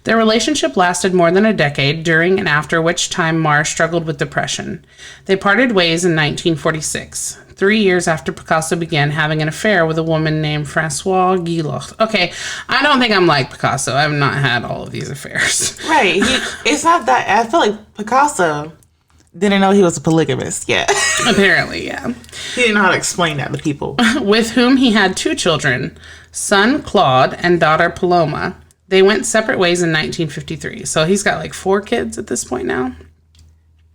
Their relationship lasted more than a decade, during and after which time Maar struggled with depression. They parted ways in 1946, 3 years after Picasso began having an affair with a woman named Françoise Guillotte. Okay, I don't think I'm like Picasso. I've not had all of these affairs. Right. It's not that. I feel like Picasso didn't know he was a polygamist yet. Apparently, yeah. He didn't know how to explain that to people. With whom he had 2 children, son Claude and daughter Paloma. They went separate ways in 1953. So he's got like 4 kids at this point now.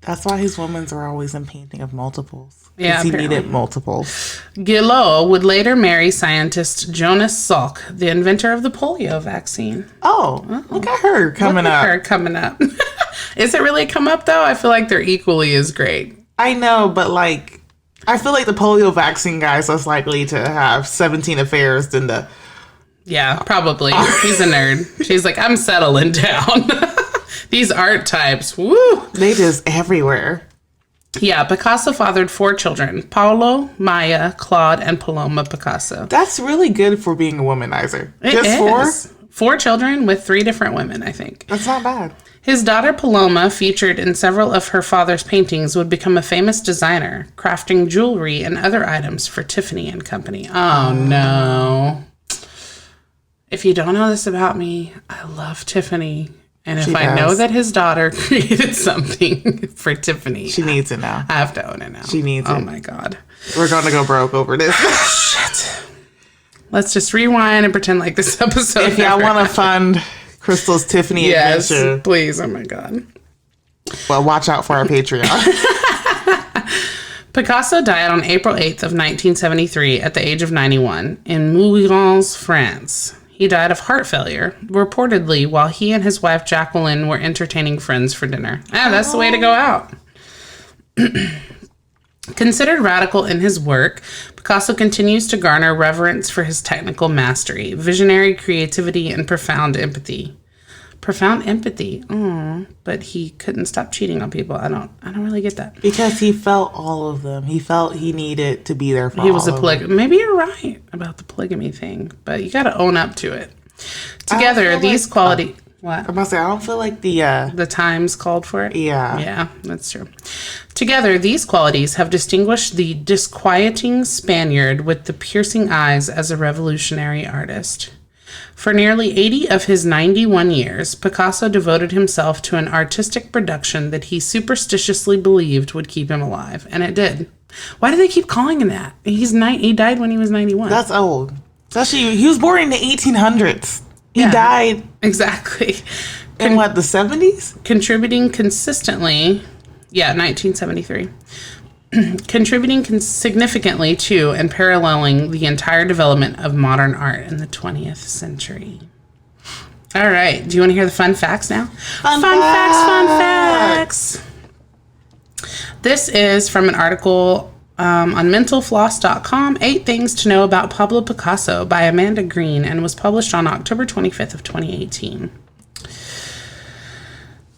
That's why his women are always in painting of multiples. Yeah, he apparently. needed multiples. Guillot would later marry scientist Jonas Salk, the inventor of the polio vaccine. Oh, look at her coming Look at up. her coming up. Is it really come up though? I feel like they're equally as great. I know, but like, I feel like the polio vaccine guy is less likely to have 17 affairs than the... Yeah, probably. He's a nerd. She's like, I'm settling down. These art types, woo. They just everywhere. Yeah, Picasso fathered 4 children, Paolo, Maya, Claude, and Paloma Picasso. That's really good for being a womanizer. It Just is. 4 children with 3 different women, I think. That's not bad. His daughter Paloma, featured in several of her father's paintings, would become a famous designer, crafting jewelry and other items for Tiffany and Company. Oh, no. If you don't know this about me, I love Tiffany. And if I know that his daughter created something for Tiffany, She needs it now. I have to own it now. She needs it. Oh my God. We're going to go broke over this. Shit. Let's just rewind and pretend like this episode. If y'all want to fund Crystal's Tiffany adventure, please. Oh my God. well, watch out for our Patreon. Picasso died on April 8th of 1973 at the age of 91 in Moulins, France. He died of heart failure, reportedly while he and his wife Jacqueline were entertaining friends for dinner. That's the way to go out. Considered radical in his work, Picasso continues to garner reverence for his technical mastery, visionary creativity, and profound empathy. Profound empathy. But he couldn't stop cheating on people. I don't really get that. Because he felt all of them. He felt he needed to be there for all He was a of polygamy. them. Maybe you're right about the polygamy thing, but you got to own up to it. Together, these quality. What? I must say, I don't feel like the times called for it? Yeah. Yeah, that's true. Together, these qualities have distinguished the disquieting Spaniard with the piercing eyes as a revolutionary artist. For nearly 80 of his 91 years, Picasso devoted himself to an artistic production that he superstitiously believed would keep him alive, and it did. Why do they keep calling him that? He died when he was 91. That's old. Especially, he was born in the 1800s. He died. Exactly. In what, the 70s? Contributing consistently, 1973. Contributing significantly to and paralleling the entire development of modern art in the 20th century. All right. Do you want to hear the fun facts now? Fun facts. This is from an article on mentalfloss.com, 8 Things to Know About Pablo Picasso by Amanda Green, and was published on October 25th of 2018.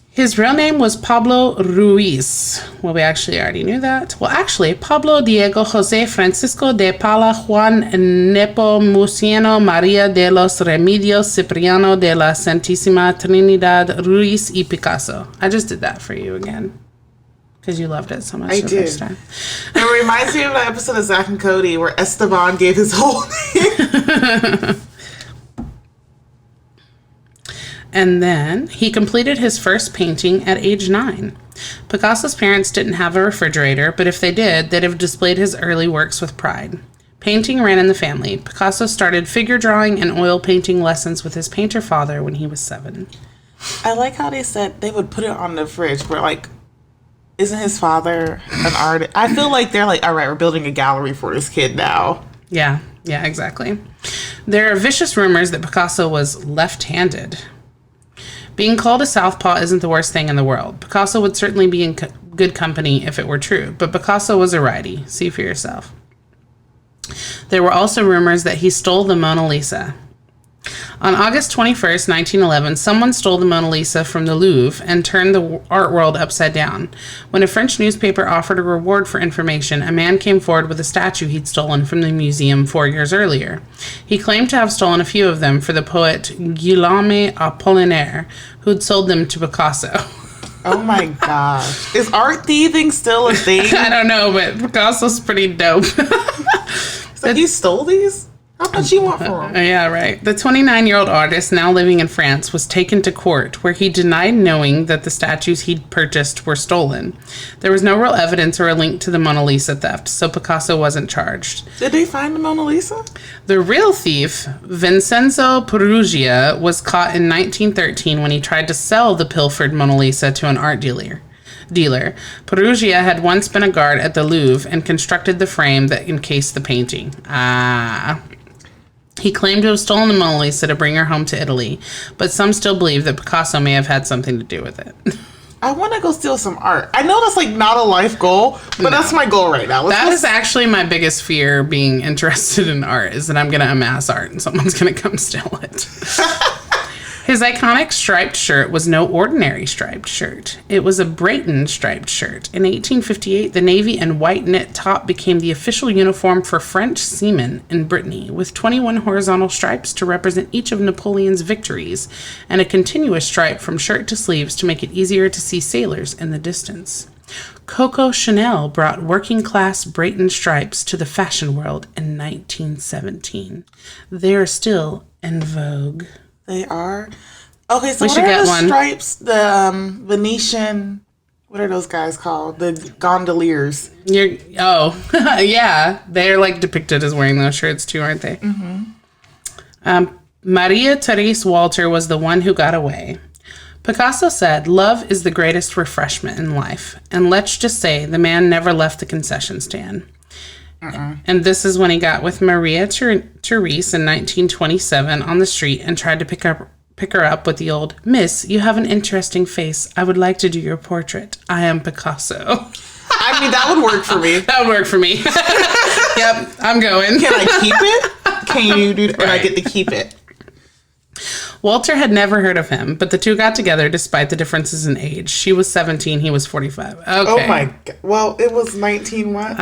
His real name was Pablo Ruiz. Well, we actually already knew that. Well, actually, Pablo Diego Jose Francisco de Paula Juan Nepomuceno Maria de los Remedios Cipriano de la Santísima Trinidad Ruiz y Picasso. I just did that for you again. Because you loved it so much the first time. It reminds me of that episode of Zack and Cody where Esteban gave his whole name. And then he completed his first painting at age 9. Picasso's parents didn't have a refrigerator, but if they did, they'd have displayed his early works with pride. Painting ran in the family. Picasso started figure drawing and oil painting lessons with his painter father when he was 7. I like how they said they would put it on the fridge, but like, isn't his father an artist? I feel like they're like, all right, we're building a gallery for this kid now. Yeah, exactly. There are vicious rumors that Picasso was left-handed. Being called a southpaw isn't the worst thing in the world. Picasso would certainly be in good company if it were true, but Picasso was a righty. See for yourself. There were also rumors that he stole the Mona Lisa. On August 21st, 1911, someone stole the Mona Lisa from the Louvre and turned the art world upside down. When a French newspaper offered a reward for information, a man came forward with a statue he'd stolen from the museum 4 years earlier. He claimed to have stolen a few of them for the poet Guillaume Apollinaire, who'd sold them to Picasso. Oh my gosh. Is art thieving still a thing? I don't know, but Picasso's pretty dope. So you stole these? How much you want for him? Yeah, right. The 29-year-old artist, now living in France, was taken to court, where he denied knowing that the statues he'd purchased were stolen. There was no real evidence or a link to the Mona Lisa theft, so Picasso wasn't charged. Did they find the Mona Lisa? The real thief, Vincenzo Perugia, was caught in 1913 when he tried to sell the pilfered Mona Lisa to an art dealer. Perugia had once been a guard at the Louvre and constructed the frame that encased the painting. He claimed to have stolen the Mona Lisa to bring her home to Italy, but some still believe that Picasso may have had something to do with it. I want to go steal some art. I know that's like not a life goal, but that's my goal right now. That is actually my biggest fear being interested in art, is that I'm going to amass art and someone's going to come steal it. His iconic striped shirt was no ordinary striped shirt. It was a Brayton striped shirt. In 1858, the navy and white knit top became the official uniform for French seamen in Brittany, with 21 horizontal stripes to represent each of Napoleon's victories, and a continuous stripe from shirt to sleeves to make it easier to see sailors in the distance. Coco Chanel brought working-class Brayton stripes to the fashion world in 1917. They are still in vogue. They are? Okay, so we what should are get the one. stripes, the Venetian, what are those guys called? The gondoliers. Yeah. They're like depicted as wearing those shirts too, aren't they? Mm-hmm. Maria Therese Walter was the one who got away. Picasso said, "Love is the greatest refreshment in life." And let's just say the man never left the concession stand. And this is when he got with Maria Therese in 1927 on the street and tried to pick her up with the old, "Miss, you have an interesting face. I would like to do your portrait. I am Picasso." I mean, that would work for me. That would work for me. Yep, I'm going. Can I keep it? Can you do that? Right. And I get to keep it. Walter had never heard of him, but the two got together despite the differences in age. She was 17, he was 45. Okay. Oh my God. Well, it was 19 what?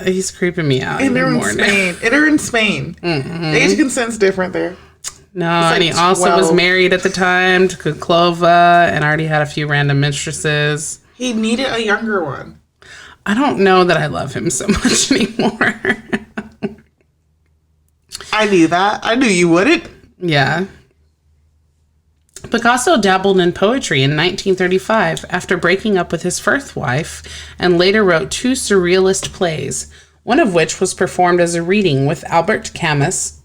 He's creeping me out. And they're in Spain. And they're in Spain. Mm-hmm. The age consent's different there. No, and he also was married at the time to Kuklova and already had a few random mistresses. He needed a younger one. I don't know that I love him so much anymore. I knew that. I knew you wouldn't. Yeah. Picasso dabbled in poetry in 1935 after breaking up with his first wife and later wrote 2 surrealist plays, one of which was performed as a reading with Albert Camus,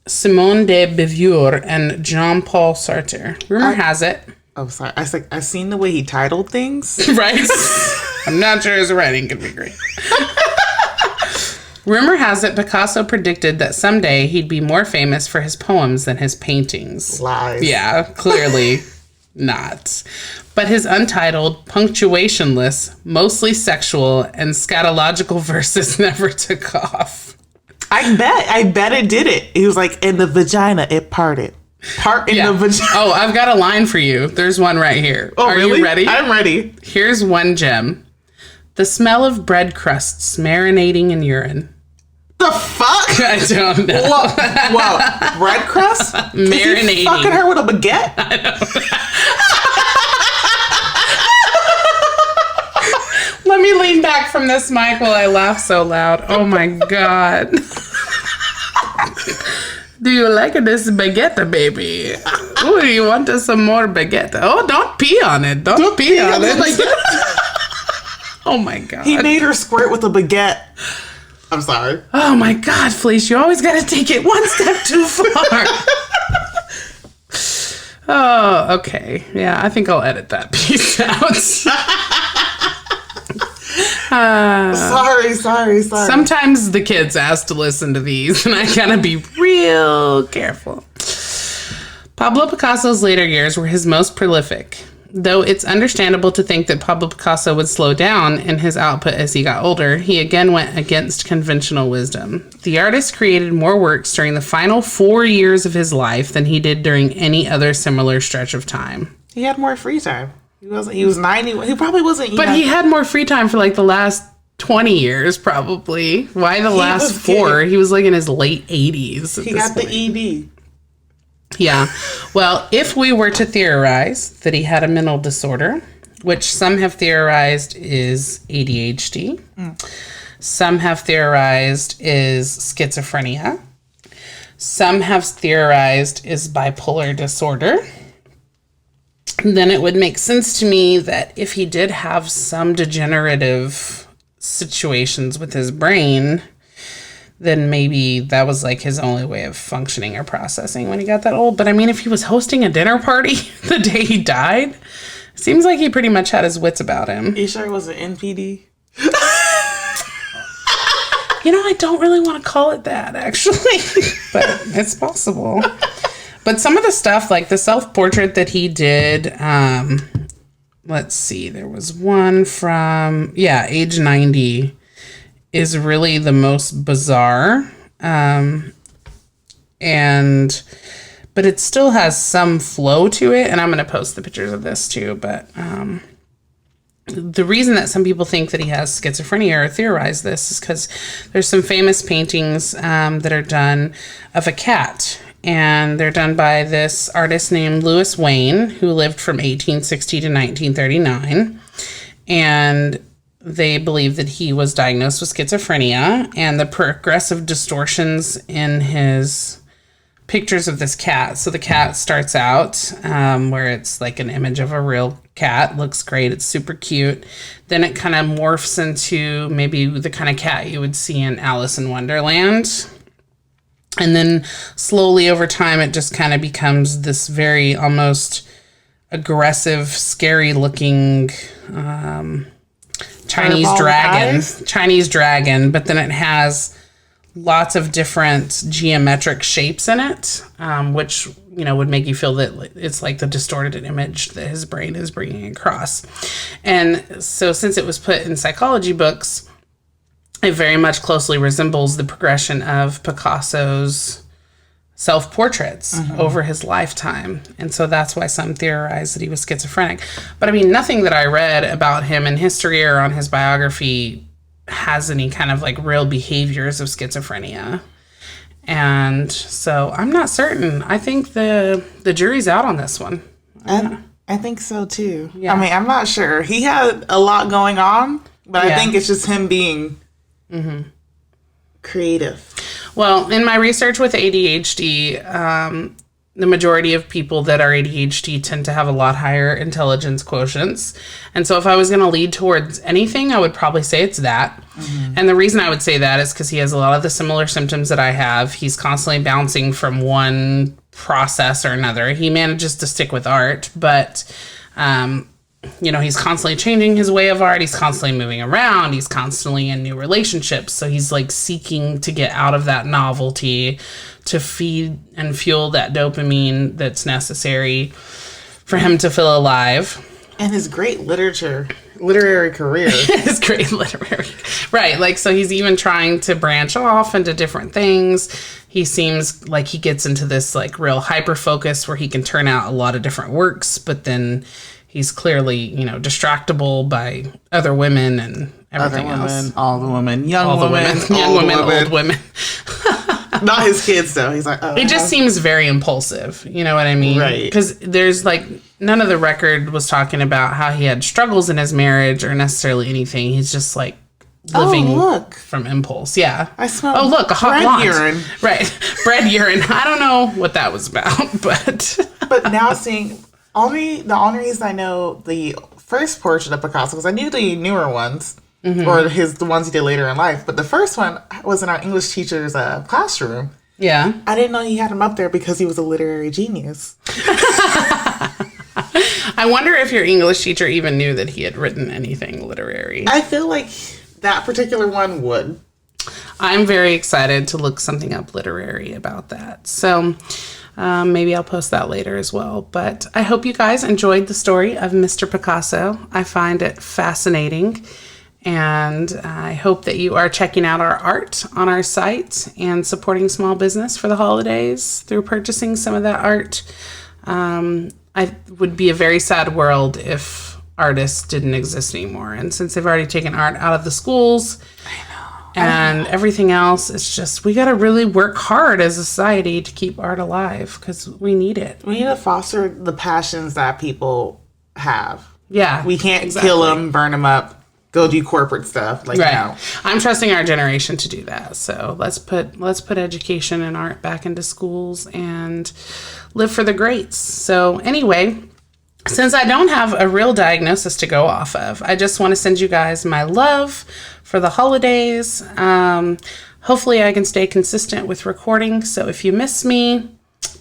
Simone de Beauvoir, and Jean-Paul Sartre. Rumor has it... Oh, sorry. I seen the way he titled things. Right? I'm not sure his writing could be great. Rumor has it Picasso predicted that someday he'd be more famous for his poems than his paintings. Lies. Yeah, clearly not. But his untitled, punctuationless, mostly sexual, and scatological verses never took off. I bet it did it. He was like, in the vagina, it parted. Part in the vagina. Oh, I've got a line for you. There's one right here. Oh, Are really? you ready? I'm ready. Here's one gem. The smell of bread crusts marinating in urine. The fuck? I don't know. Whoa. Bread crust? Marinating. Is he fucking her with a baguette? I know. Let me lean back from this mic while I laugh so loud. Oh my God. Do you like this baguette, baby? Oh, you want some more baguette? Oh, don't pee on it. Don't pee on it. Oh my God. He made her squirt with a baguette. I'm sorry. Oh my God, Felice, you always got to take it one step too far. Oh, okay. Yeah, I think I'll edit that piece out. Sorry. Sometimes the kids ask to listen to these, and I gotta be real careful. Pablo Picasso's later years were his most prolific, though it's understandable to think that Pablo Picasso would slow down in his output as he got older. He again went against conventional wisdom. The artist created more works during the final 4 years of his life than he did during any other similar stretch of time. He had more free time. He was 90. He probably wasn't. But he had more free time for like the last 20 years, probably. Why the last 4? He was like in his late 80s. He got the ED. Yeah. Well, if we were to theorize that he had a mental disorder, which some have theorized is ADHD, some have theorized is schizophrenia, some have theorized is bipolar disorder, then it would make sense to me that if he did have some degenerative situations with his brain, then maybe that was like his only way of functioning or processing when he got that old. But I mean, if he was hosting a dinner party the day he died, seems like he pretty much had his wits about him. You sure it was an NPD? You know, I don't really want to call it that, actually, but it's possible. But some of the stuff, like the self-portrait that he did, let's see, there was one from, age 90, is really the most bizarre. But it still has some flow to it, and I'm going to post the pictures of this too, but the reason that some people think that he has schizophrenia or theorize this is because there's some famous paintings that are done of a cat. And they're done by this artist named Louis Wayne, who lived from 1860 to 1939. And they believe that he was diagnosed with schizophrenia. And the progressive distortions in his pictures of this cat. So the cat starts out where it's like an image of a real cat. Looks great. It's super cute. Then it kind of morphs into maybe the kind of cat you would see in Alice in Wonderland. And then slowly over time, it just kind of becomes this very almost aggressive, scary looking Chinese dragon. But then it has lots of different geometric shapes in it, which, you know, would make you feel that it's like the distorted image that his brain is bringing across. And so since it was put in psychology books, it very much closely resembles the progression of Picasso's self-portraits over his lifetime. And so that's why some theorize that he was schizophrenic. But I mean, nothing that I read about him in history or on his biography has any kind of like real behaviors of schizophrenia. And so I'm not certain. I think the jury's out on this one. I think so too. Yeah. I mean, I'm not sure. He had a lot going on, but I think it's just him being creative. Well, in my research with ADHD, the majority of people that are ADHD tend to have a lot higher intelligence quotients. And so if I was going to lead towards anything, I would probably say it's that. And the reason I would say that is because he has a lot of the similar symptoms that I have. He's constantly bouncing from one process or another. He manages to stick with art, but he's constantly changing his way of art. He's constantly moving around. He's constantly in new relationships. So he's like seeking to get out of that novelty to feed and fuel that dopamine that's necessary for him to feel alive. And his great literary career. His great literary. Right. Like, so he's even trying to branch off into different things. He seems like he gets into this like real hyper focus where he can turn out a lot of different works, but then he's clearly, distractible by other women and everything else. All the women, young all women, the women, young women, old women. Not his kids, though. He's like, oh. It just seems very impulsive. You know what I mean? Right. Because there's like, none of the record was talking about how he had struggles in his marriage or necessarily anything. He's just like living from impulse. Yeah. I smell a hot bread blonde. urine. Right. Bread urine. I don't know what that was about, but. But now seeing, the only reason I know the first portrait of Picasso, because I knew the newer ones. Or the ones he did later in life. But the first one was in our English teacher's classroom. Yeah. I didn't know he had him up there because he was a literary genius. I wonder if your English teacher even knew that he had written anything literary. I feel like that particular one would. I'm very excited to look something up literary about that. So maybe I'll post that later as well. But I hope you guys enjoyed the story of Mr. Picasso. I find it fascinating. And I hope that you are checking out our art on our site and supporting small business for the holidays through purchasing some of that art. I would be a very sad world if artists didn't exist anymore. And since they've already taken art out of the schools and everything else, it's just, we got to really work hard as a society to keep art alive because we need it. We need to foster the passions that people have. Yeah. We can't kill them, burn them up. Go do corporate stuff I'm trusting our generation to do that. So let's put education and art back into schools and live for the greats. So anyway, since I don't have a real diagnosis to go off of, I just want to send you guys my love for the holidays. Hopefully I can stay consistent with recording. So if you miss me,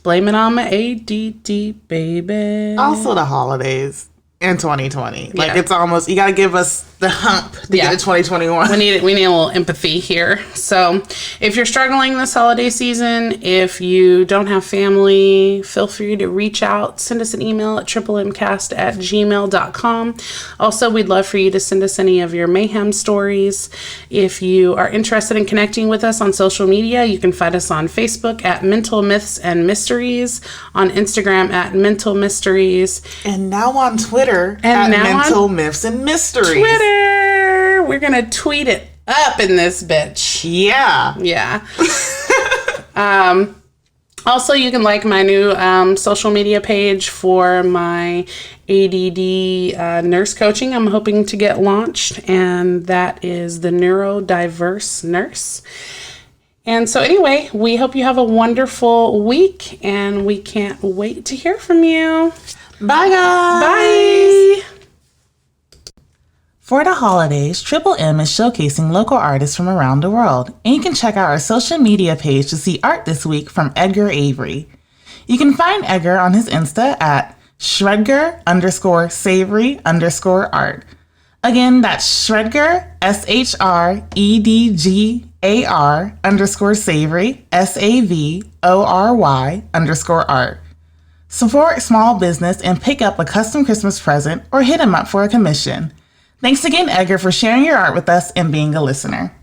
blame it on my ADD, baby. Also the holidays. In 2020. Like, it's almost, you got to give us the hump to get to 2021. We need a little empathy here. So if you're struggling this holiday season, if you don't have family, feel free to reach out. Send us an email at triplemmcast@gmail.com. Also, we'd love for you to send us any of your mayhem stories. If you are interested in connecting with us on social media, you can find us on Facebook at Mental Myths and Mysteries, on Instagram at Mental Mysteries. And now on Twitter at Mental Myths and Mysteries. Twitter! We're going to tweet it up in this bitch. Yeah. Yeah. Also, you can like my new social media page for my ADD nurse coaching I'm hoping to get launched, and that is the Neurodiverse Nurse. And so anyway, we hope you have a wonderful week, and we can't wait to hear from you. Bye, guys. Bye. For the holidays, Triple M is showcasing local artists from around the world, and you can check out our social media page to see art this week from Edgar Avery. You can find Edgar on his Insta at Shredgar_Savory_art. Again, that's Shredgar, SHREDGAR_Savory, SAVORY_art. Support small business and pick up a custom Christmas present or hit him up for a commission. Thanks again, Edgar, for sharing your art with us and being a listener.